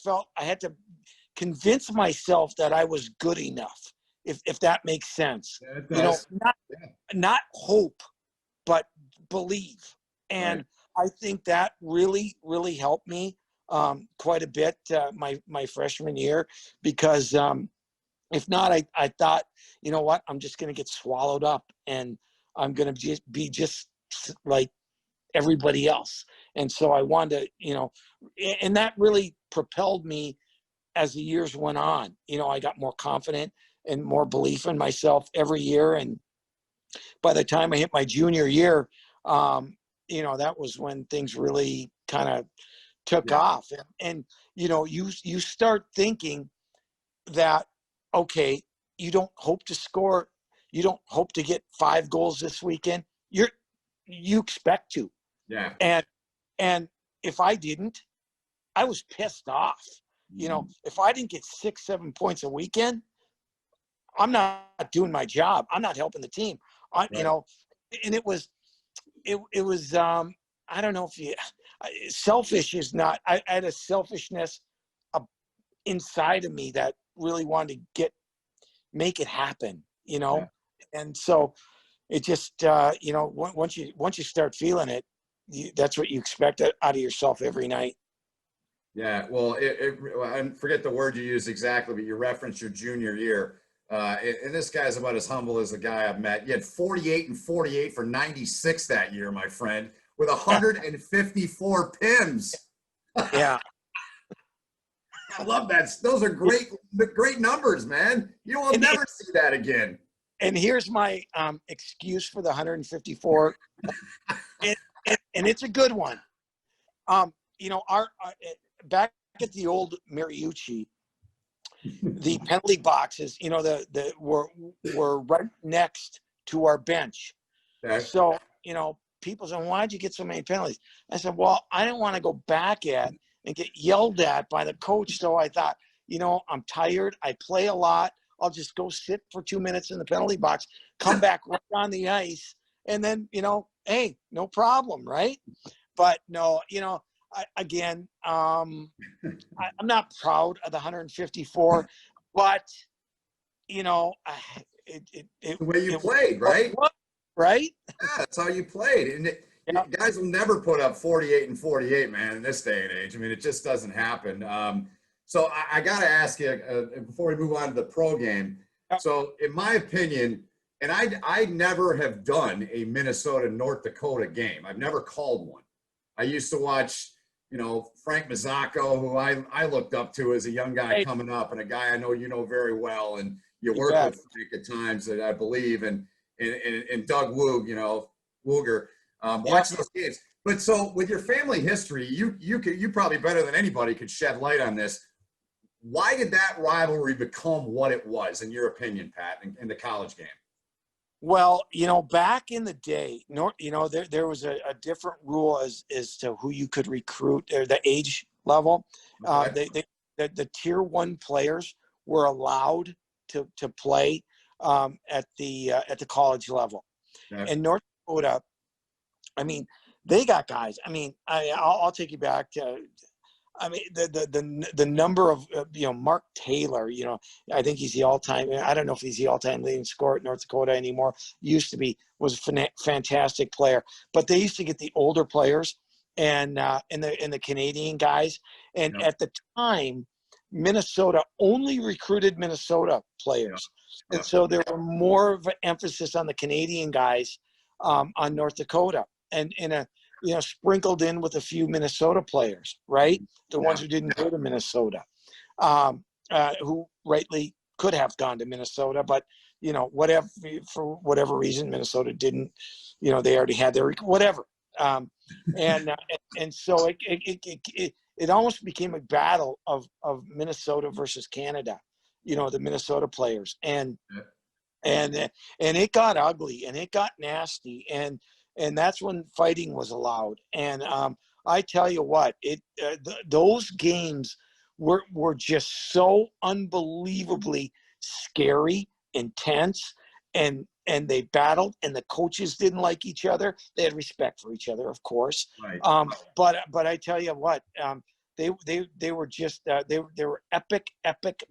[SPEAKER 3] felt I had to convince myself that I was good enough, if that makes sense.
[SPEAKER 2] Yeah,
[SPEAKER 3] not hope, but believe. And right. I think that really, really helped me quite a bit my freshman year, because if not, I thought, you know what, I'm just going to get swallowed up and I'm going to be just like everybody else. And so I wanted to, and that really propelled me as the years went on. I got more confident and more belief in myself every year. And by the time I hit my junior year, that was when things really kind of took off. And you start thinking that, okay, you don't hope to score. You don't hope to get 5 goals this weekend. You expect to.
[SPEAKER 2] Yeah.
[SPEAKER 3] And if I didn't, I was pissed off. If I didn't get 6, 7 points a weekend, I'm not doing my job. I'm not helping the team. And it was, I don't know if selfish is not, I had a selfishness inside of me that really wanted to make it happen, and so it just, once you start feeling it, that's what you expect out of yourself every night.
[SPEAKER 2] Yeah. Well, I forget the word you used exactly, but you referenced your junior year. And this guy's about as humble as the guy I've met. You had 48 and 48 for 96 that year, my friend, with 154 PIMs.
[SPEAKER 3] Yeah.
[SPEAKER 2] I love that. Those are great numbers, man. You will never see that again.
[SPEAKER 3] And here's my excuse for the 154, and it's a good one. Our back at the old Mariucci, the penalty boxes, were right next to our bench.
[SPEAKER 2] Okay.
[SPEAKER 3] So, people said, "Why'd you get so many penalties?" I said, "Well, I didn't want to go back and get yelled at by the coach. So I thought, I'm tired. I play a lot. I'll just go sit for 2 minutes in the penalty box, come back right on the ice, and then, hey, no problem, right?" But no, I'm not proud of the 154, but
[SPEAKER 2] the way you played, right?
[SPEAKER 3] Right?
[SPEAKER 2] Yeah, that's how you played. And guys will never put up 48 and 48, man, in this day and age. I mean, it just doesn't happen. So I got to ask you, before we move on to the pro game. So in my opinion, and I never have done a Minnesota-North Dakota game. I've never called one. I used to watch, Frank Mazzacco, who I looked up to as a young guy coming up, and a guy I know you know very well, and you work with Frank at times, I believe, and Doug Woog, Wooger, watching those games. But so with your family history, you probably better than anybody could shed light on this. Why did that rivalry become what it was, in your opinion, Pat, in the college game?
[SPEAKER 3] Well, back in the day, there was a different rule as to who you could recruit, or the age level.
[SPEAKER 2] Okay.
[SPEAKER 3] The tier 1 players were allowed to play at the college level.
[SPEAKER 2] Okay.
[SPEAKER 3] And North Dakota, they got guys. I'll take you back to, the number of, Mark Taylor, I think he's the all-time, I don't know if he's the all-time leading scorer at North Dakota anymore. Used to be, was a fantastic player. But they used to get the older players and the Canadian guys. And at the time, Minnesota only recruited Minnesota players.
[SPEAKER 2] Yeah.
[SPEAKER 3] And so there were more of an emphasis on the Canadian guys on North Dakota. And sprinkled in with a few Minnesota players, right? The ones who didn't go to Minnesota, who rightly could have gone to Minnesota, but for whatever reason, Minnesota didn't. They already had their whatever, and so it almost became a battle of Minnesota versus Canada. The Minnesota players, and it got ugly and it got nasty, and that's when fighting was allowed. And I tell you what, those games were just so unbelievably scary, intense, and they battled, and the coaches didn't like each other. They had respect for each other, of course.
[SPEAKER 2] Right.
[SPEAKER 3] But I tell you what, they were just they were epic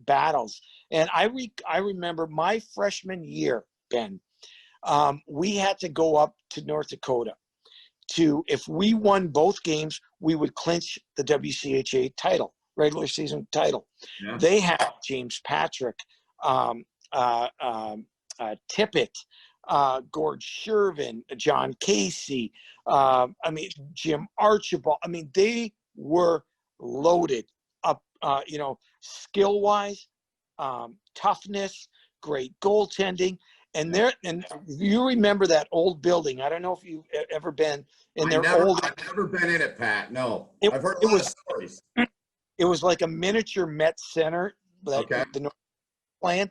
[SPEAKER 3] battles. And I remember my freshman year, Ben. We had to go up to North Dakota if we won both games, we would clinch the WCHA title, regular season title. Yeah. They had James Patrick, Tippett, Gord Shervin, John Casey, Jim Archibald. They were loaded up, skill-wise, toughness, great goaltending. And you remember that old building. I don't know if you've ever been in their old.
[SPEAKER 2] I've never been in it, Pat. No. I've heard of stories.
[SPEAKER 3] It was like a miniature Met Center that the North playing,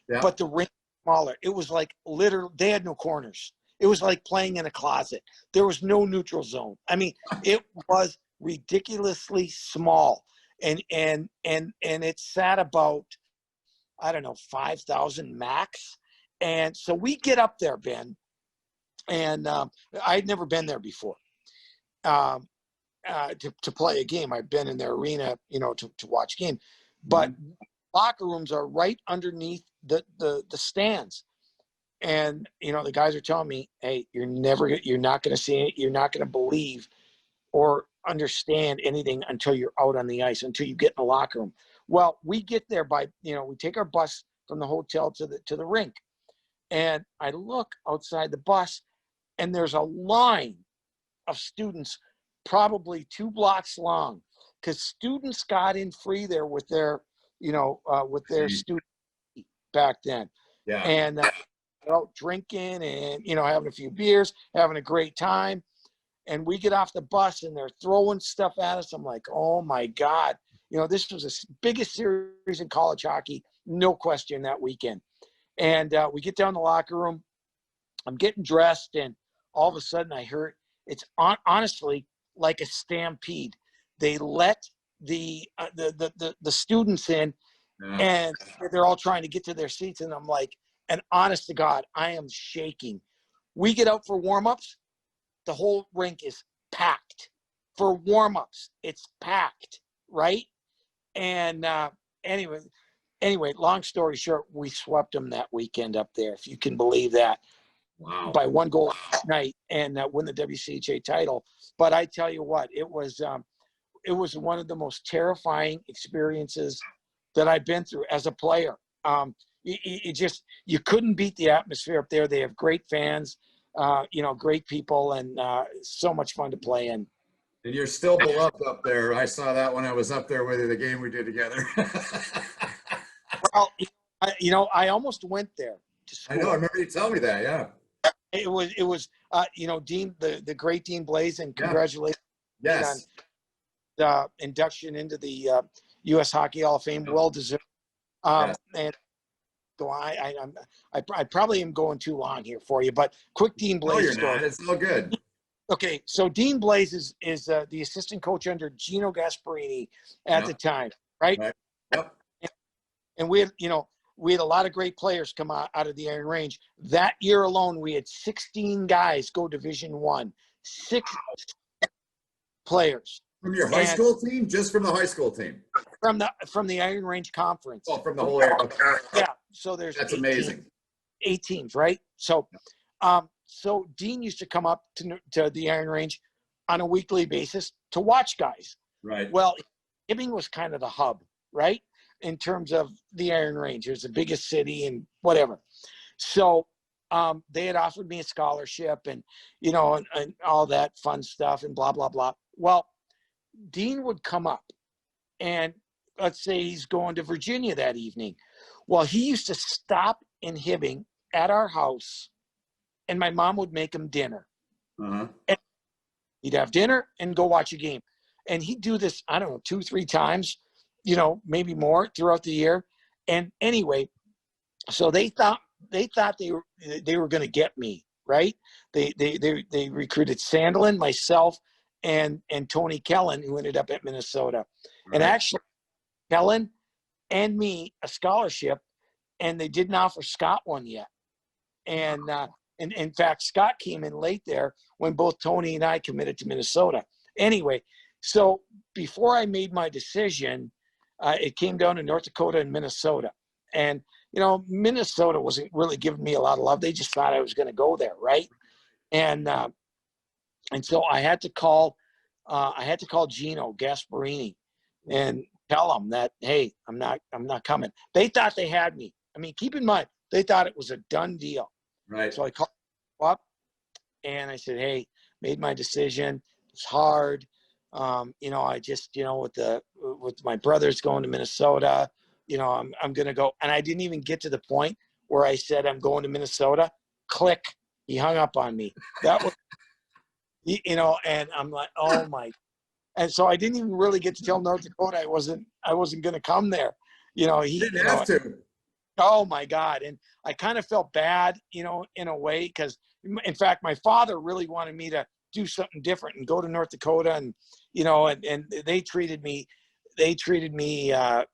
[SPEAKER 3] but the rink was smaller. It was like literally, they had no corners. It was like playing in a closet. There was no neutral zone. I mean, it was ridiculously small. And it sat about, I don't know, 5,000 max. And so we get up there, Ben, and I'd never been there before to play a game. I've been in their arena, to watch a game. But locker rooms are right underneath the stands. And, the guys are telling me, hey, you're not going to see it. You're not going to believe or understand anything until you're out on the ice, until you get in the locker room. Well, we get there by, we take our bus from the hotel to the rink. And I look outside the bus, and there's a line of students, probably 2 blocks long, because students got in free there with their, student back then.
[SPEAKER 2] Yeah.
[SPEAKER 3] And out drinking and, having a few beers, having a great time. And we get off the bus, and they're throwing stuff at us. I'm like, oh my God. This was the biggest series in college hockey, no question, that weekend. And we get down the locker room. I'm getting dressed, and all of a sudden I heard it's honestly like a stampede. They let the students in, and they're all trying to get to their seats. And I'm like, and honest to God, I am shaking. We get out for warm-ups. The whole rink is packed. For warm-ups, it's packed, right? And Anyway, long story short, we swept them that weekend up there, if you can believe that.
[SPEAKER 2] Wow.
[SPEAKER 3] By 1 goal last night, and win the WCHA title. But I tell you what, it was one of the most terrifying experiences that I've been through as a player. You couldn't beat the atmosphere up there. They have great fans, great people, and so much fun to play in.
[SPEAKER 2] And you're still beloved up there. I saw that when I was up there with you, the game we did together.
[SPEAKER 3] Well, I almost went there to school.
[SPEAKER 2] I know. I remember you telling me that. Yeah.
[SPEAKER 3] It was Dean, the great Dean Blaze, and congratulations on the induction into the U.S. Hockey Hall of Fame. Well deserved. And so I probably am going too long here for you, but quick Dean Blaze.
[SPEAKER 2] No, you're
[SPEAKER 3] story.
[SPEAKER 2] not. It's all good.
[SPEAKER 3] Okay, so Dean Blaze is the assistant coach under Gino Gasparini at the time, right?
[SPEAKER 2] Yep.
[SPEAKER 3] And we had a lot of great players come out of the Iron Range. That year alone, we had 16 guys go Division I. 6 players.
[SPEAKER 2] From your high school team? Just from the high school team?
[SPEAKER 3] From the Iron Range Conference.
[SPEAKER 2] Oh, from the whole area. Okay.
[SPEAKER 3] Yeah. So there's
[SPEAKER 2] That's amazing.
[SPEAKER 3] 8 teams, right? So so Dean used to come up to the Iron Range on a weekly basis to watch guys.
[SPEAKER 2] Right.
[SPEAKER 3] Well, Hibbing was kind of the hub, right? In terms of the Iron Range. It was the biggest city and whatever. So they had offered me a scholarship and, and all that fun stuff and blah, blah, blah. Well, Dean would come up, and let's say he's going to Virginia that evening. Well, he used to stop in Hibbing at our house, and my mom would make him dinner.
[SPEAKER 2] Uh-huh.
[SPEAKER 3] And he'd have dinner and go watch a game. And he'd do this, I don't know, 2-3 times, maybe more throughout the year. And anyway, so they thought they were going to get me, right? They recruited Sandelin, myself, and Tony Kellen, who ended up at Minnesota. Right. And actually, Kellen and me a scholarship, and they didn't offer Scott one yet. And in fact, Scott came in late there when both Tony and I committed to Minnesota. Anyway, so before I made my decision, it came down to North Dakota and Minnesota. And, Minnesota wasn't really giving me a lot of love. They just thought I was going to go there, right? And so I had to call Gino Gasparini and tell him that, hey, I'm not coming. They thought they had me. I mean, keep in mind, they thought it was a done deal.
[SPEAKER 2] Right.
[SPEAKER 3] So I called up and I said, hey, made my decision. It's hard. I just, with my brothers going to Minnesota, I'm going to go. And I didn't even get to the point where I said, I'm going to Minnesota. Click. He hung up on me. That was, you know, and I'm like, oh my. And so I didn't even really get to tell North Dakota I wasn't going to come there. You know, he
[SPEAKER 2] Didn't have to.
[SPEAKER 3] Oh my God. And I kind of felt bad, you know, in a way, because in fact, my father really wanted me to do something different and go to North Dakota. And, you know, and they treated me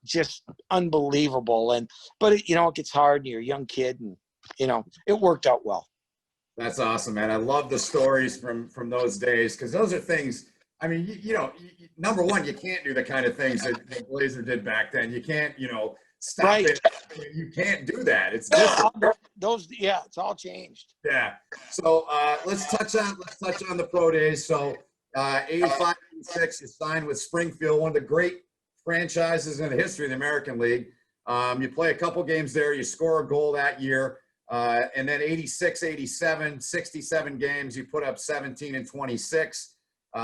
[SPEAKER 3] just unbelievable. But it, you know, it gets hard and you're a young kid, and, you know, it worked out well.
[SPEAKER 2] That's awesome, man. I love the stories from those days, because those are things. I mean, you know, number one, you can't do the kind of things that Blazer did back then. You can't, you know, stop
[SPEAKER 3] Right.
[SPEAKER 2] it. You can't do that. It's different.
[SPEAKER 3] Yeah, it's all changed.
[SPEAKER 2] Yeah. So let's touch on the pro days. So 85, 86, you signed with Springfield, one of the great franchises in the history of the American League. You play a couple games there. You score a goal that year. And then 86, 87, 67 games. You put up 17 and 26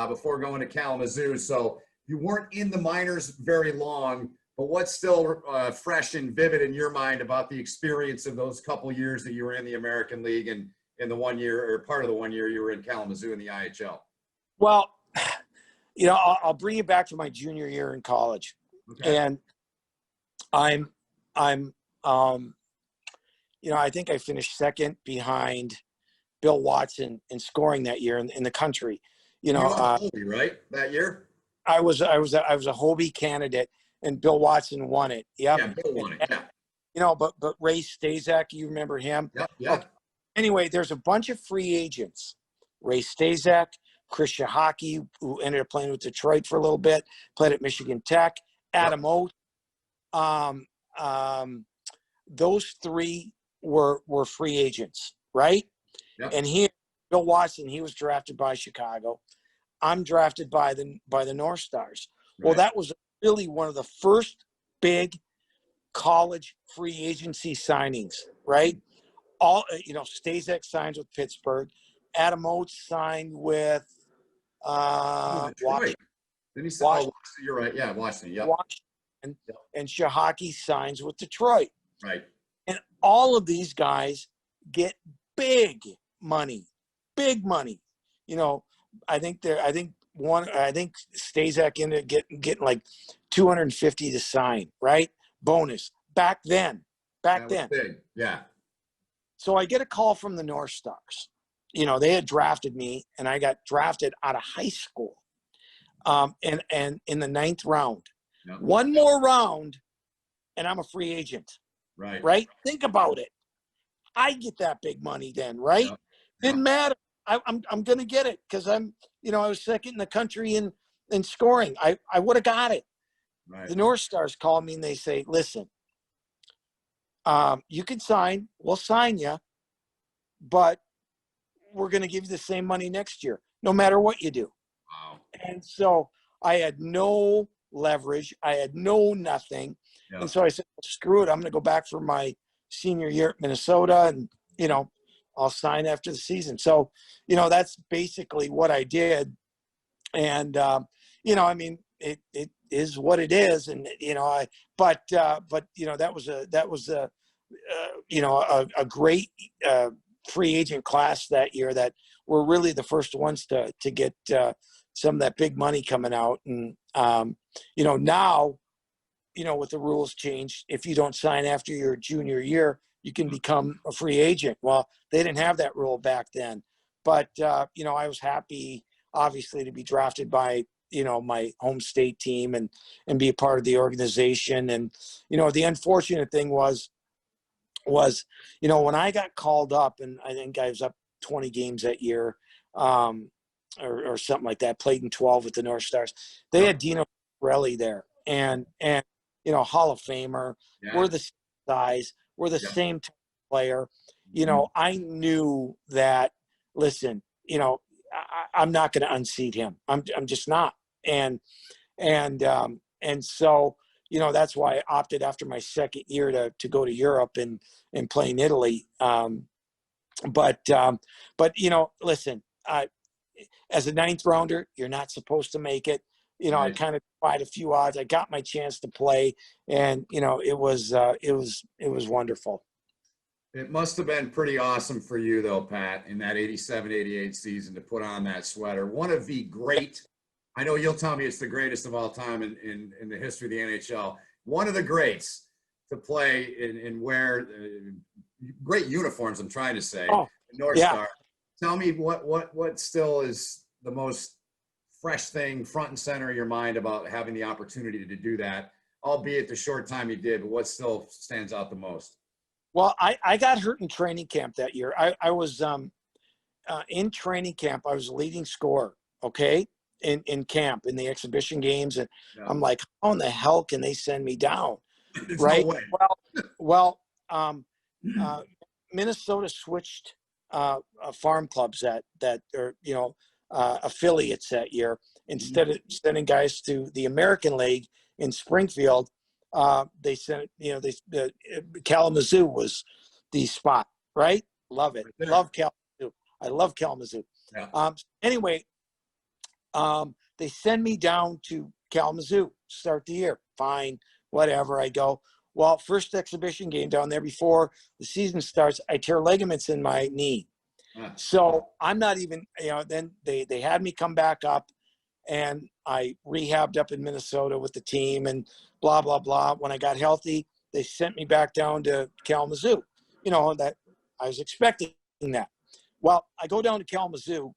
[SPEAKER 2] before going to Kalamazoo. So you weren't in the minors very long. But what's still fresh and vivid in your mind about the experience of those couple years that you were in the American League and in the 1 year, or part of the 1 year you were in Kalamazoo in the IHL?
[SPEAKER 3] Well, you know, I'll bring you back to my junior year in college. Okay. And I'm you know, I think I finished second behind Bill Watson in scoring that year in the country. You know,
[SPEAKER 2] Hobie, right? That year?
[SPEAKER 3] I was a Hobie candidate. And Bill Watson won it. Yep.
[SPEAKER 2] Yeah, Bill won it. Yeah.
[SPEAKER 3] You know, but Ray Stazak, you remember him?
[SPEAKER 2] Yep. Yeah.
[SPEAKER 3] Okay. Anyway, there's a bunch of free agents. Ray Stazak, Chris Shahaki, who ended up playing with Detroit for a little bit, played at Michigan Tech, Adam Oates. Those three were free agents, right? Yep. And here, Bill Watson, he was drafted by Chicago. I'm drafted by the North Stars. Right. Well, that was really one of the first big college free agency signings, right? All, you know, Stazak signs with Pittsburgh. Adam Oates signed with
[SPEAKER 2] Washington. Then he said, Washington. Oh, you're right. Yeah, Washington. Yep.
[SPEAKER 3] Washington. Yep. And Shahaki signs with Detroit.
[SPEAKER 2] Right.
[SPEAKER 3] And all of these guys get big money. You know, I think Stazak ended up getting like $250 to sign, right? Bonus. Back then.
[SPEAKER 2] Big. Yeah.
[SPEAKER 3] So I get a call from the North Stars. You know, they had drafted me, and I got drafted out of high school. And in the 9th round. Yep. One more round, and I'm a free agent.
[SPEAKER 2] Right.
[SPEAKER 3] Right? Think about it. I get that big money then, right? Yep. Didn't matter. I'm going to get it because I was second in the country in scoring. I would have got it. Right. The North Stars call me and they say, listen, you can sign. We'll sign you, but we're going to give you the same money next year, no matter what you do.
[SPEAKER 2] Wow. And
[SPEAKER 3] so I had no leverage. I had nothing. Yeah. And so I said, screw it. I'm going to go back for my senior year at Minnesota and, you know, I'll sign after the season. So, you know, that's basically what I did. And, you know, I mean, it is what it is. And, you know, but, you know, that was a great free agent class that year that were really the first ones to get some of that big money coming out. And, you know, now, you know, with the rules changed, if you don't sign after your junior year, you can become a free agent. Well, they didn't have that rule back then. But, you know, I was happy, obviously, to be drafted by, you know, my home state team and be a part of the organization. And, you know, the unfortunate thing was, you know, when I got called up, and I think I was up 20 games that year or something like that, played in 12 with the North Stars. They had Dino Pirelli there and, you know, Hall of Famer. Yeah. We're the size. We're the same player. You know, I knew that, listen, you know, I'm not going to unseat him. I'm just not. And so, you know, that's why I opted after my second year to go to Europe and play in Italy. But you know, listen, as a 9th rounder, you're not supposed to make it. You know, right. I kind of tried a few odds. I got my chance to play, and you know, it was wonderful.
[SPEAKER 2] It must have been pretty awesome for you, though, Pat, in that 87-88 season to put on that sweater. One of the great, I know you'll tell me it's the greatest of all time in the history of the NHL. One of the greats to play and wear great uniforms, I'm trying to say.
[SPEAKER 3] Oh,
[SPEAKER 2] North
[SPEAKER 3] yeah.
[SPEAKER 2] Star. Tell me what still is the most fresh thing front and center of your mind about having the opportunity to do that, albeit the short time you did, but what still stands out the most?
[SPEAKER 3] Well, I got hurt in training camp that year. I was in training camp. I was leading scorer, okay, in camp, in the exhibition games. And
[SPEAKER 2] Yeah.
[SPEAKER 3] I'm like, how in the hell can they send me down?
[SPEAKER 2] There's
[SPEAKER 3] Right?
[SPEAKER 2] no way.
[SPEAKER 3] Well, Minnesota switched farm clubs that are, affiliates that year. Instead of sending guys to the American League in Springfield, they sent, Kalamazoo was the spot, right? Love it.
[SPEAKER 2] Right.
[SPEAKER 3] Love Kalamazoo. I love Kalamazoo.
[SPEAKER 2] Yeah.
[SPEAKER 3] Anyway, they send me down to Kalamazoo, start the year. Fine, whatever. I go, well, first exhibition game down there before the season starts, I tear ligaments in my knee. So I'm not even, then they had me come back up, and I rehabbed up in Minnesota with the team and blah, blah, blah. When I got healthy, they sent me back down to Kalamazoo, that I was expecting that. Well, I go down to Kalamazoo,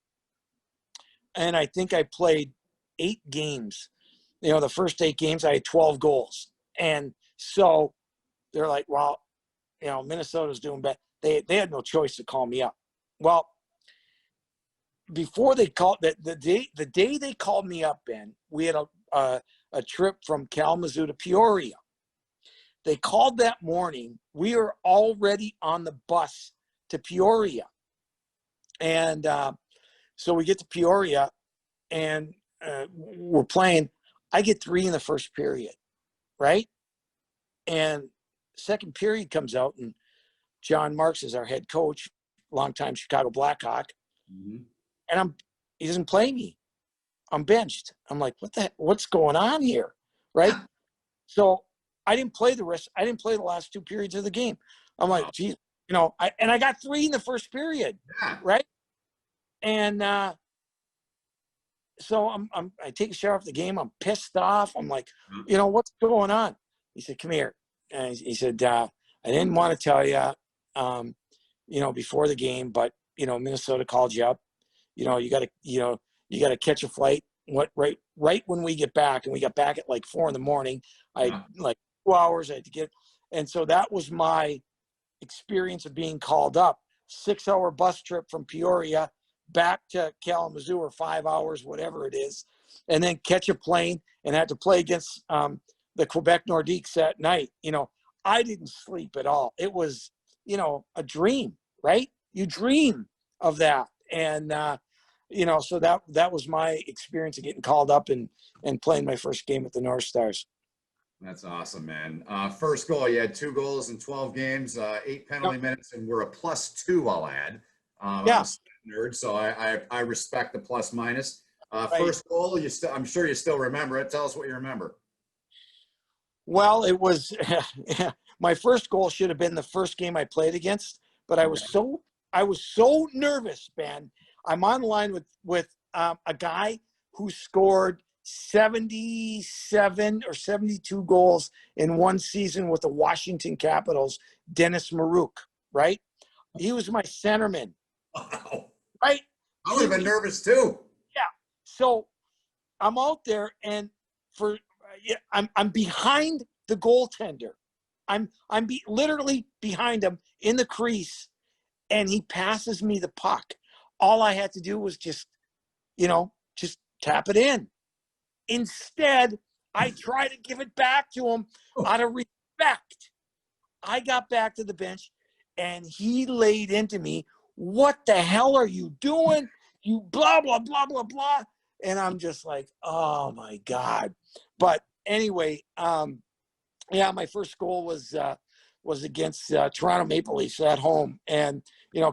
[SPEAKER 3] and I think I played 8 games. The first 8 games, I had 12 goals. And so they're like, well, Minnesota's doing bad. They had no choice to call me up. Well, before they called the day they called me up, Ben, we had a trip from Kalamazoo to Peoria. They called that morning. We were already on the bus to Peoria. And so we get to Peoria, and we're playing. I get 3 in the first period, right? And second period comes out, and John Marks is our head coach, longtime Chicago Blackhawk.
[SPEAKER 2] Mm-hmm.
[SPEAKER 3] And he doesn't play me. I'm benched. I'm like, what's going on here? Right? So I didn't play the last 2 periods of the game. I'm like, geez, I got 3 in the first period.
[SPEAKER 2] Yeah.
[SPEAKER 3] Right? And so I take a shower after the game. I'm pissed off. I'm like, what's going on? He said, come here. And he said, I didn't want to tell you, before the game, but, Minnesota called you up. You got to catch a flight. Right when we get back, and we got back at like 4 a.m. I had like 2 hours. I had to get, and so that was my experience of being called up. 6-hour bus trip from Peoria back to Kalamazoo, or 5 hours, whatever it is, and then catch a plane and had to play against the Quebec Nordiques that night. I didn't sleep at all. It was, a dream, right? You dream of that. And, so that was my experience of getting called up and playing my first game with the North Stars.
[SPEAKER 2] That's awesome, man. First goal, you had 2 goals in 12 games, 8 penalty minutes, and we're a +2, I'll add. I'm a nerd, so I respect the plus minus. First goal, I'm sure you still remember it. Tell us what you remember.
[SPEAKER 3] Well, it was my first goal should have been the first game I played against, but I was so nervous, Ben. I'm on the line with a guy who scored 77 or 72 goals in one season with the Washington Capitals, Dennis Maruk, right? He was my centerman.
[SPEAKER 2] Wow.
[SPEAKER 3] Right?
[SPEAKER 2] I would have been nervous too.
[SPEAKER 3] Yeah. So I'm out there, and I'm behind the goaltender. I'm literally behind him in the crease, and he passes me the puck. All I had to do was just tap it in. Instead, I try to give it back to him out of respect. I got back to the bench, and he laid into me. What the hell are you doing? You blah, blah, blah, blah, blah. And I'm just like, oh my God. But anyway, my first goal was against Toronto Maple Leafs at home. And,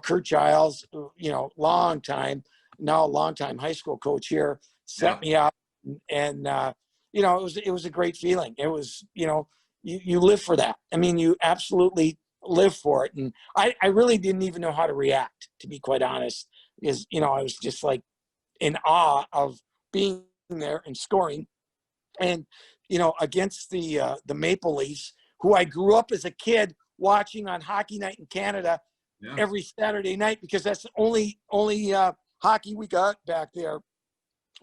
[SPEAKER 3] Kurt Giles, longtime high school coach here, set me up. And, it was a great feeling. It was, you live for that. I mean, you absolutely live for it. And I really didn't even know how to react, to be quite honest, because, you know, I was just like in awe of being there and scoring. And, you know, against the Maple Leafs, who I grew up as a kid watching on Hockey Night in Canada every Saturday night, because that's the only hockey we got back there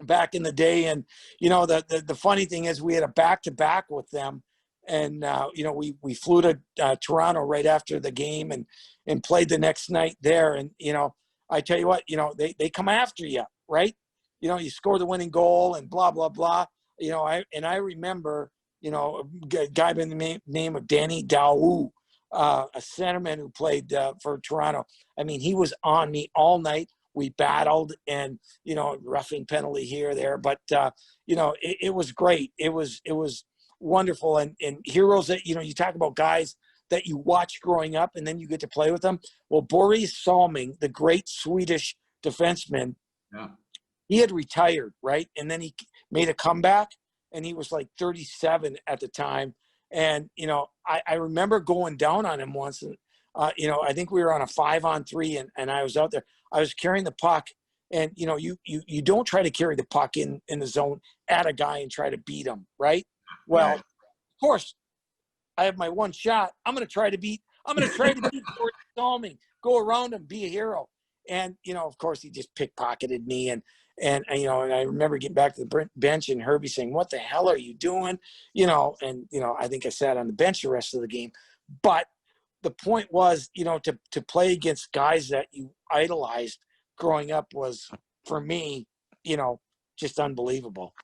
[SPEAKER 3] back in the day. And, you know, the funny thing is we had a back-to-back with them. And, you know, we flew to Toronto right after the game and played the next night there. And, you know, I tell you what, you know, they come after you, right? You know, you score the winning goal and blah, blah, blah. You know, I remember, you know, a guy by the name of Danny Daou, a centerman who played for Toronto. I mean, he was on me all night. We battled, and, you know, roughing penalty here or there. But, you know, it was great. It was wonderful. And heroes that, you know, you talk about guys that you watch growing up and then you get to play with them. Well, Boris Salming, the great Swedish defenseman, he had retired, right? And then he made a comeback, and he was like 37 at the time. And, you know, I remember going down on him once, and, you know, I think we were on a 5-on-3, and I was out there. I was carrying the puck, and, you know, you don't try to carry the puck in the zone at a guy and try to beat him, right? Well, of course, I have my one shot. I'm going to try to beat Boris Salming, go around him, be a hero. And, you know, of course, he just pickpocketed me. And you know, and I remember getting back to the bench and Herbie saying, "What the hell are you doing?" You know, and, you know, I think I sat on the bench the rest of the game. But the point was, you know, to play against guys that you idolized growing up was, for me, you know, just unbelievable.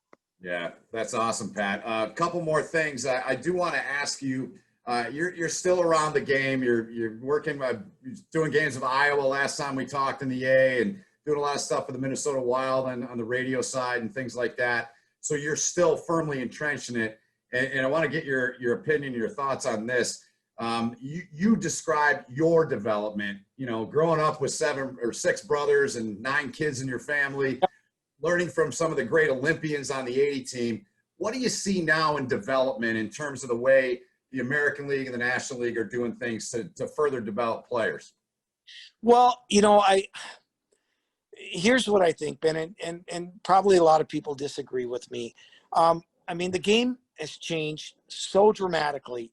[SPEAKER 2] Yeah, that's awesome, Pat. A couple more things. I do want to ask you, you're still around the game. You're working, doing games of Iowa last time we talked in the A, and doing a lot of stuff with the Minnesota Wild on the radio side and things like that. So you're still firmly entrenched in it. And I want to get your opinion, your thoughts on this. You described your development, you know, growing up with 7 or 6 brothers and 9 kids in your family, learning from some of the great Olympians on the 80 team. What do you see now in development in terms of the way the American League and the National League are doing things to further develop players?
[SPEAKER 3] Well, you know, here's what I think, Ben, and probably a lot of people disagree with me. I mean, the game has changed so dramatically.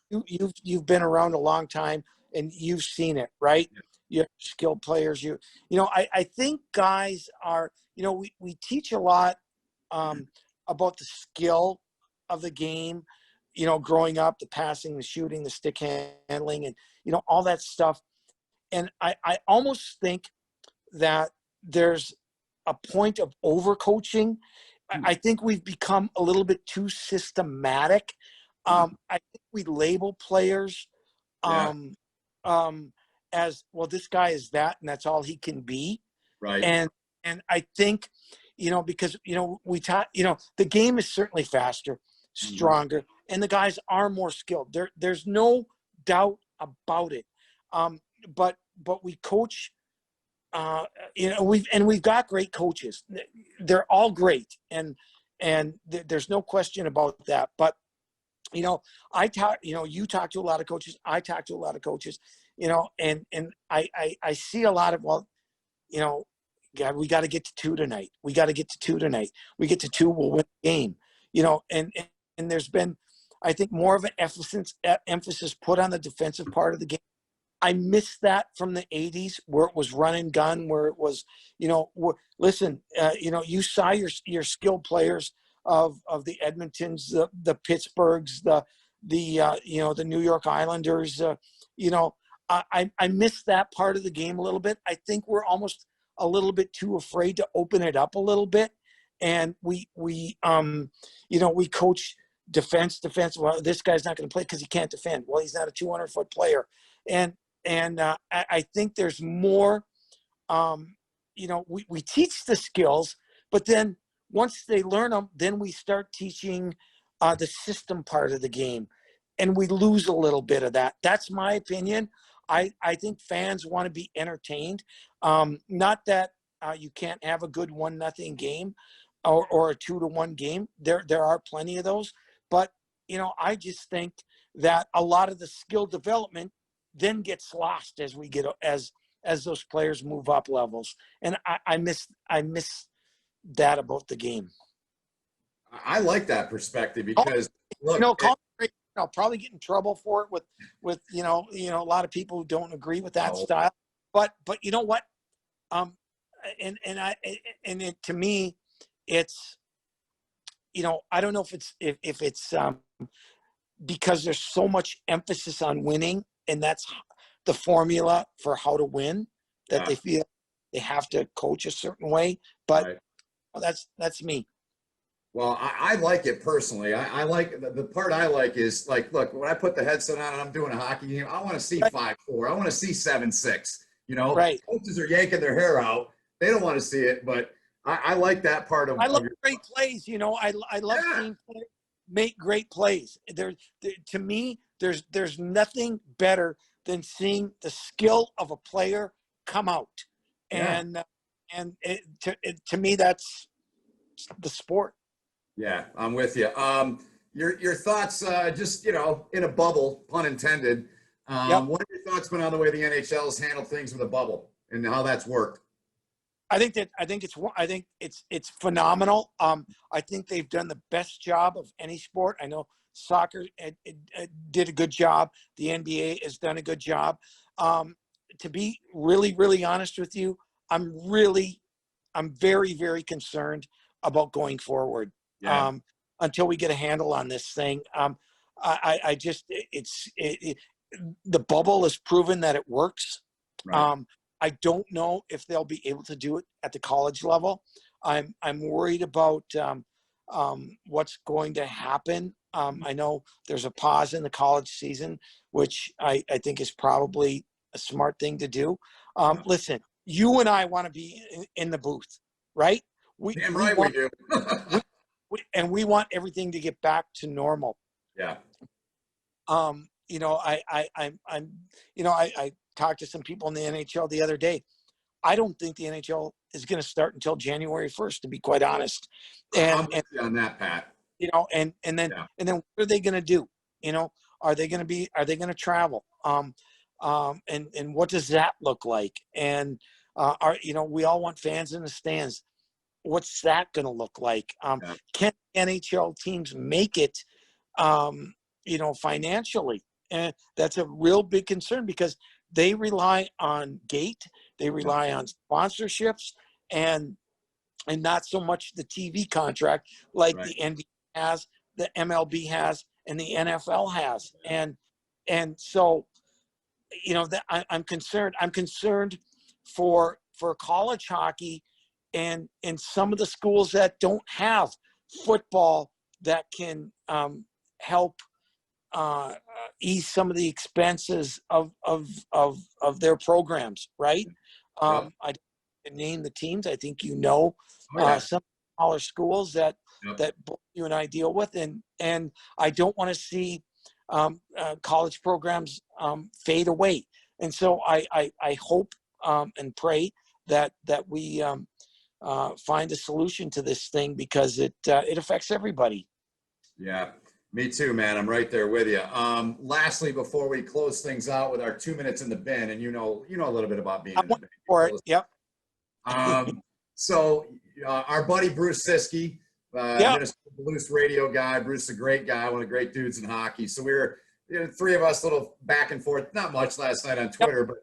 [SPEAKER 3] You've been around a long time, and you've seen it, right? You have skilled players. You know, I think guys are, you know, we teach a lot about the skill of the game, you know, growing up, the passing, the shooting, the stick handling, and, you know, all that stuff. And I almost think that there's a point of overcoaching. I think we've become a little bit too systematic. I think we label players as, well, this guy is that, and that's all he can be.
[SPEAKER 2] Right.
[SPEAKER 3] And I think, you know, because, you know, you know, the game is certainly faster, stronger, and the guys are more skilled. There's no doubt about it. But we coach, you know, we've got great coaches. They're all great. And there's no question about that. But, you know, you talk to a lot of coaches. I talk to a lot of coaches, you know, and I see a lot of, well, you know, God, we got to get to 2 tonight. We got to get to 2 tonight. We get to 2, we'll win the game, you know, and there's been, I think, more of an emphasis put on the defensive part of the game. I miss that from the 80s, where it was run and gun, where it was, you know, listen, you know, you saw your skilled players of the Edmontons, the Pittsburghs, the you know, the New York Islanders. You know, I miss that part of the game a little bit. I think we're almost a little bit too afraid to open it up a little bit, and we you know, we coach defense. Well, this guy's not going to play because he can't defend. Well, he's not a 200-foot player, and I think there's more. You know, we teach the skills, but then once they learn them, then we start teaching the system part of the game, and we lose a little bit of that. That's my opinion. I think fans want to be entertained. Not that you can't have a good 1-0 game or a 2-1 game. There are plenty of those, but, you know, I just think that a lot of the skill development then gets lost as we get as those players move up levels. And I miss that about the game.
[SPEAKER 2] I like that perspective because look,
[SPEAKER 3] I'll probably get in trouble for it with a lot of people who don't agree with that style. But you know what? To me, it's, I don't know if it's because there's so much emphasis on winning, and that's the formula for how to win, that they feel they have to coach a certain way. But that's me.
[SPEAKER 2] Well, I like it personally. I like the part I like is like, look, when I put the headset on and I'm doing a hockey game, I want to see 5-4. I want to see 7-6. Coaches are yanking their hair out. They don't want to see it, but I like that part of.
[SPEAKER 3] I love great plays. I love seeing players make great plays. To me, there's nothing better than seeing the skill of a player come out, and to me, that's the sport.
[SPEAKER 2] Yeah, I'm with you. Your thoughts, just in a bubble, pun intended. What have your thoughts been on the way the NHL's handled things with a bubble and how that's worked?
[SPEAKER 3] I think it's phenomenal. I think they've done the best job of any sport. I know soccer did a good job. The NBA has done a good job. To be really, really honest with you, I'm very, very concerned about going forward. Until we get a handle on this thing. The bubble has proven that it works.
[SPEAKER 2] Right.
[SPEAKER 3] I don't know if they'll be able to do it at the college level. I'm worried about what's going to happen. I know there's a pause in the college season, which I think is probably a smart thing to do. Listen, you and I want to be in the booth, right? We
[SPEAKER 2] do.
[SPEAKER 3] And we want everything to get back to normal.
[SPEAKER 2] Yeah.
[SPEAKER 3] I talked to some people in the NHL the other day. I don't think the NHL is going to start until January 1st, to be quite honest.
[SPEAKER 2] I'm with you on that, Pat.
[SPEAKER 3] And then what are they going to do? Are they going to travel? And what does that look like? And we all want fans in the stands. What's that going to look like? Can NHL teams make it, financially? And that's a real big concern because they rely on gate, they rely on sponsorships, and not so much the TV contract like the NBA has, the MLB has, and the NFL has. And so, that I'm concerned. I'm concerned for college hockey. And some of the schools that don't have football that can help ease some of the expenses of their programs, right? I didn't name the teams. I think some smaller schools that both you and I deal with, and I don't want to see college programs fade away. And so I hope and pray that we find a solution to this thing because it affects everybody. Yeah,
[SPEAKER 2] me too, man. I'm right there with you. Lastly, before we close things out with our 2 minutes in the bin, and a little bit about being in the bin.
[SPEAKER 3] For it, yep.
[SPEAKER 2] So our buddy Bruce Siskey, Minnesota-Duluth radio guy. Bruce is a great guy, one of the great dudes in hockey. So we were, three of us, a little back and forth, not much last night on Twitter, but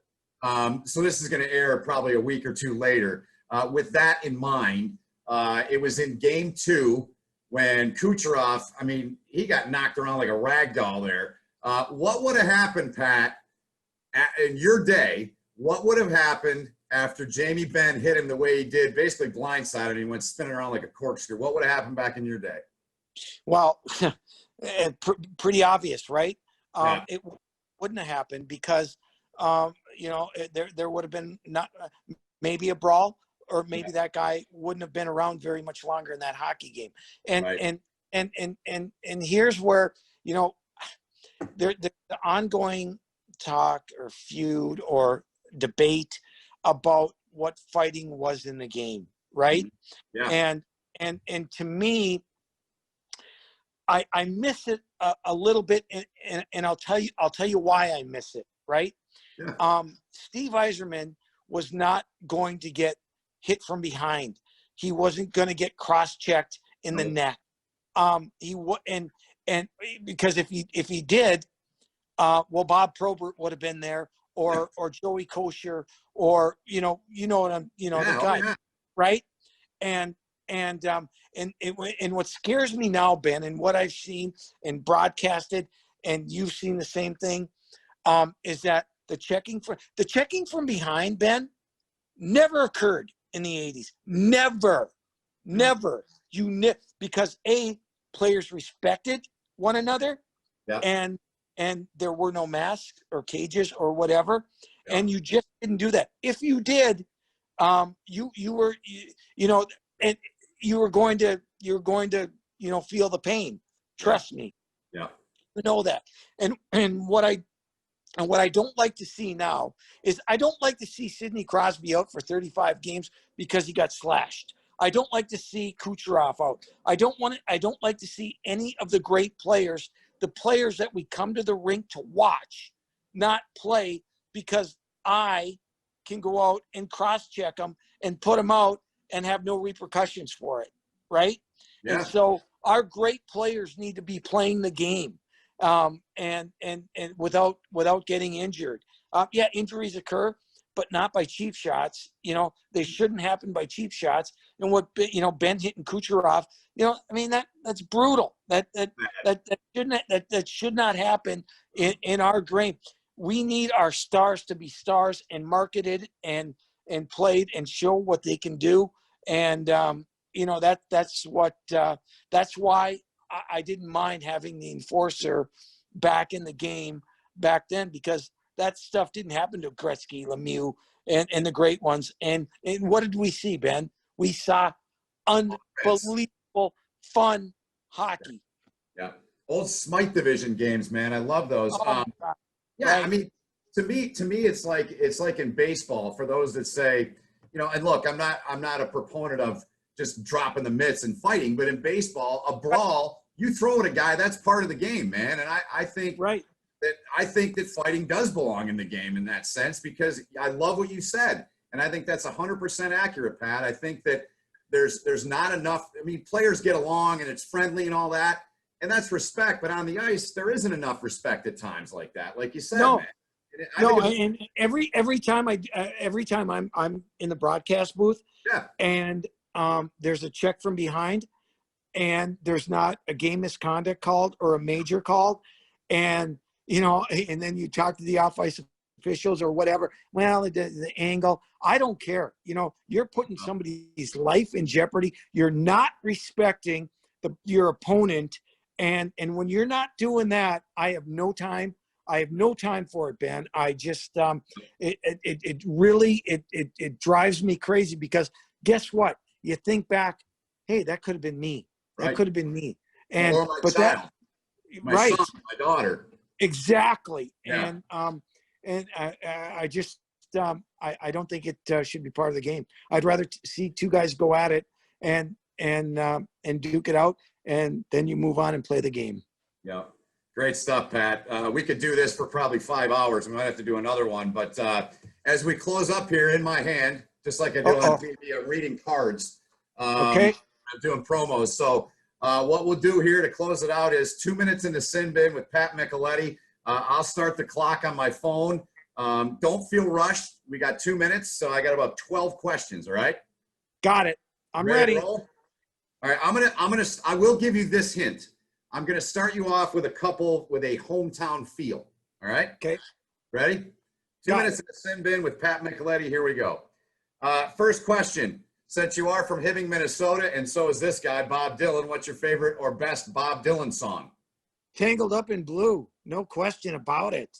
[SPEAKER 2] so this is going to air probably a week or two later. With that in mind, it was in game 2 when Kucherov, he got knocked around like a rag doll there. What would have happened, Pat, in your day? What would have happened after Jamie Benn hit him the way he did, basically blindsided him, he went spinning around like a corkscrew? What would have happened back in your day?
[SPEAKER 3] Well, pretty obvious, right? It wouldn't have happened because, there would have been maybe a brawl, or maybe that guy wouldn't have been around very much longer in that hockey game. And here's where, the ongoing talk or feud or debate about what fighting was in the game, right?
[SPEAKER 2] Yeah.
[SPEAKER 3] And to me, I miss it a little bit, and I'll tell you why I miss it. Right?
[SPEAKER 2] Yeah.
[SPEAKER 3] Steve Yzerman was not going to get hit from behind. He wasn't going to get cross-checked in the net. And because if he did, well, Bob Probert would have been there, or Joey Kosher, or what I'm the guy, right? And what scares me now, Ben, and what I've seen and broadcasted, and you've seen the same thing, is that the checking from behind, Ben, never occurred in the 80s. Never. Because players respected one another, and there were no masks or cages or whatever, and you just didn't do that. If you did, you were going to feel the pain. Trust me.
[SPEAKER 2] Yeah.
[SPEAKER 3] You know that. And what I don't like to see now is I don't like to see Sidney Crosby out for 35 games because he got slashed. I don't like to see Kucherov out. I don't like to see any of the great players, the players that we come to the rink to watch, not play because I can go out and cross-check them and put them out and have no repercussions for it, right? Yeah. And so our great players need to be playing the game, and without getting injured. Injuries occur, but not by cheap shots. They shouldn't happen by cheap shots. And what Ben hitting Kucherov, that's brutal. That should not happen in our game. We need our stars to be stars and marketed and played and show what they can do. And that's why I didn't mind having the enforcer back in the game back then, because that stuff didn't happen to Gretzky, Lemieux, and the great ones. And what did we see, Ben? We saw unbelievable fun hockey.
[SPEAKER 2] Yeah. Old Smythe Division games, man. I love those.
[SPEAKER 3] Right.
[SPEAKER 2] I mean, to me, it's like in baseball, for those that say, and look, I'm not a proponent of just dropping the mitts and fighting, but in baseball, a brawl, you throw at a guy, that's part of the game, man. And I think that fighting does belong in the game in that sense, because I love what you said. And I think that's 100% accurate, Pat. I think that there's not enough. I mean, players get along and it's friendly and all that, and that's respect. But on the ice, there isn't enough respect at times like that, like you said, man.
[SPEAKER 3] And every time I'm in the broadcast booth, and there's a check from behind, and there's not a game misconduct called or a major called, and then you talk to the off-ice officials or whatever. Well, the angle, I don't care. You're putting somebody's life in jeopardy. You're not respecting your opponent, and when you're not doing that, I have no time for it, Ben. I just it really drives me crazy, because guess what? You think back, hey, that could have been me. That could have been me. And
[SPEAKER 2] or my child, my son, my daughter.
[SPEAKER 3] Exactly. Yeah. And I just I don't think it should be part of the game. I'd rather see two guys go at it and duke it out, and then you move on and play the game. Yeah.
[SPEAKER 2] Great stuff, Pat. We could do this for probably 5 hours. We might have to do another one. But as we close up here, in my hand, just like I do on TV, reading cards. I'm doing promos. So what we'll do here to close it out is 2 minutes in the sin bin with Pat Micheletti. I'll start the clock on my phone. Don't feel rushed. We got 2 minutes, so I got about 12 questions. All right.
[SPEAKER 3] Got it. I'm ready.
[SPEAKER 2] All right. I will give you this hint. I'm going to start you off with a couple with a hometown feel. All right.
[SPEAKER 3] Okay.
[SPEAKER 2] Ready? 2 minutes in the sin bin with Pat Micheletti. Here we go. First question. Since you are from Hibbing, Minnesota, and so is this guy, Bob Dylan, what's your favorite or best Bob Dylan song?
[SPEAKER 3] Tangled Up in Blue. No question about it.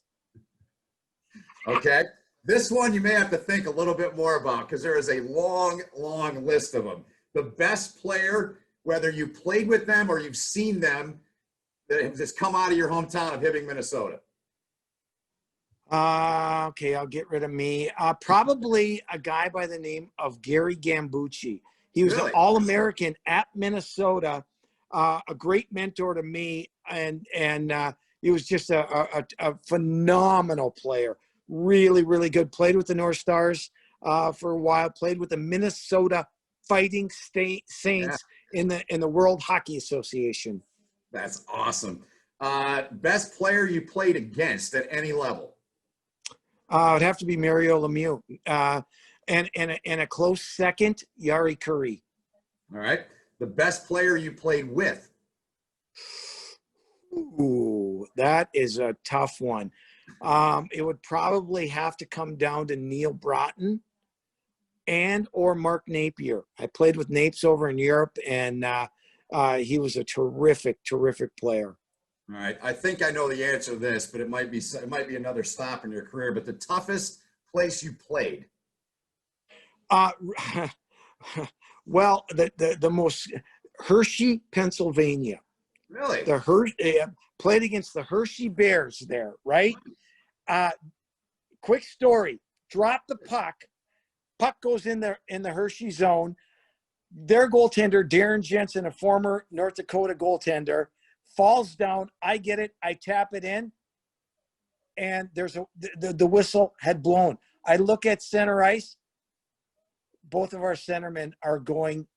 [SPEAKER 2] Okay. This one you may have to think a little bit more about, because there is a long, long list of them. The best player, whether you played with them or you've seen them, that have just come out of your hometown of Hibbing, Minnesota.
[SPEAKER 3] Okay, I'll get rid of me. Probably a guy by the name of Gary Gambucci. He was an All-American at Minnesota a great mentor to me, and he was just a phenomenal player. Really, really good. Played with the North Stars for a while. Played with the Minnesota Fighting Saints in the World Hockey Association.
[SPEAKER 2] That's awesome. Best player you played against at any level?
[SPEAKER 3] It'd have to be Mario Lemieux. And a close second, Yari Curry.
[SPEAKER 2] All right. The best player you played with?
[SPEAKER 3] Ooh, that is a tough one. It would probably have to come down to Neil Broughton or Mark Napier. I played with Napes over in Europe, and he was a terrific, terrific player.
[SPEAKER 2] All right. I think I know the answer to this, but it might be another stop in your career. But the toughest place you played?
[SPEAKER 3] Well, the most Hershey, Pennsylvania.
[SPEAKER 2] Really?
[SPEAKER 3] Played against the Hershey Bears there, right? Quick story. Drop the puck. Puck goes in the Hershey zone. Their goaltender, Darren Jensen, a former North Dakota goaltender, falls down. I get it. I tap it in, and there's the whistle had blown. I look at center ice. Both of our centermen are going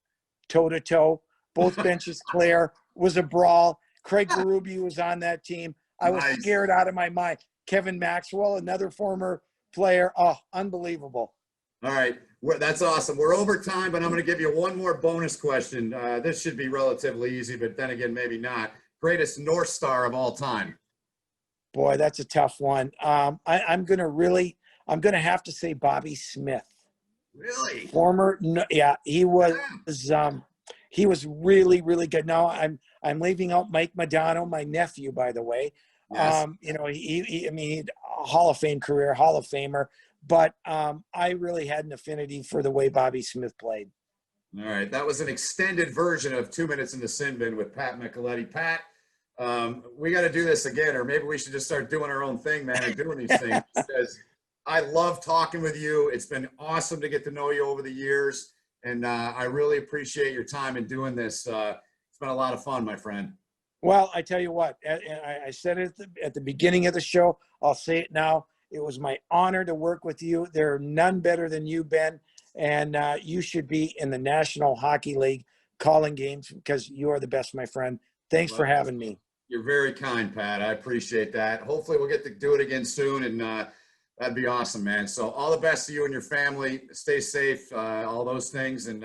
[SPEAKER 3] toe-to-toe. Both benches clear. Was a brawl. Craig Berube was on that team. I was scared out of my mind. Kevin Maxwell, another former player. Oh, unbelievable.
[SPEAKER 2] All right. That's awesome. We're over time, but I'm going to give you one more bonus question. This should be relatively easy, but then again, maybe not. Greatest North Star of all time?
[SPEAKER 3] Boy, that's a tough one. I'm going to have to say Bobby Smith.
[SPEAKER 2] Really?
[SPEAKER 3] He was really, really good. Now I'm leaving out Mike Madonna, my nephew, by the way.
[SPEAKER 2] Yes.
[SPEAKER 3] He had a Hall of Fame career, Hall of Famer, but I really had an affinity for the way Bobby Smith played.
[SPEAKER 2] All right. That was an extended version of 2 Minutes in the Sin Bin with Pat Micheletti. Pat, we got to do this again, or maybe we should just start doing our own thing, man, and doing these things, because I love talking with you. It's been awesome to get to know you over the years, and I really appreciate your time in doing this. It's been a lot of fun, my friend.
[SPEAKER 3] Well, I tell you what, I said it at the beginning of the show. I'll say it now. It was my honor to work with you. There are none better than you, Ben, and you should be in the National Hockey League calling games because you are the best, my friend. Thanks for having me.
[SPEAKER 2] You're very kind, Pat. I appreciate that. Hopefully we'll get to do it again soon, and that'd be awesome, man. So all the best to you and your family. Stay safe, all those things, and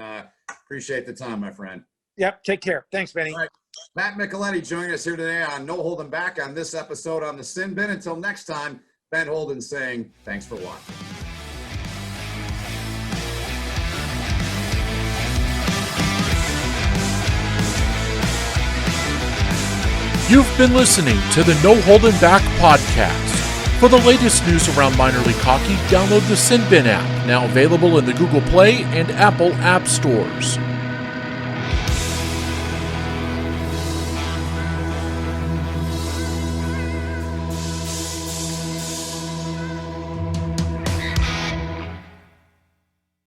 [SPEAKER 2] appreciate the time, my friend.
[SPEAKER 3] Yep, take care. Thanks, Benny.
[SPEAKER 2] All right. Pat Micheletti joining us here today on No Holding Back on this episode on the Sin Bin. Until next time, Ben Holden saying thanks for watching.
[SPEAKER 1] You've been listening to the No Holding Back podcast. For the latest news around minor league hockey, download the Sin Bin app, now available in the Google Play and Apple app stores.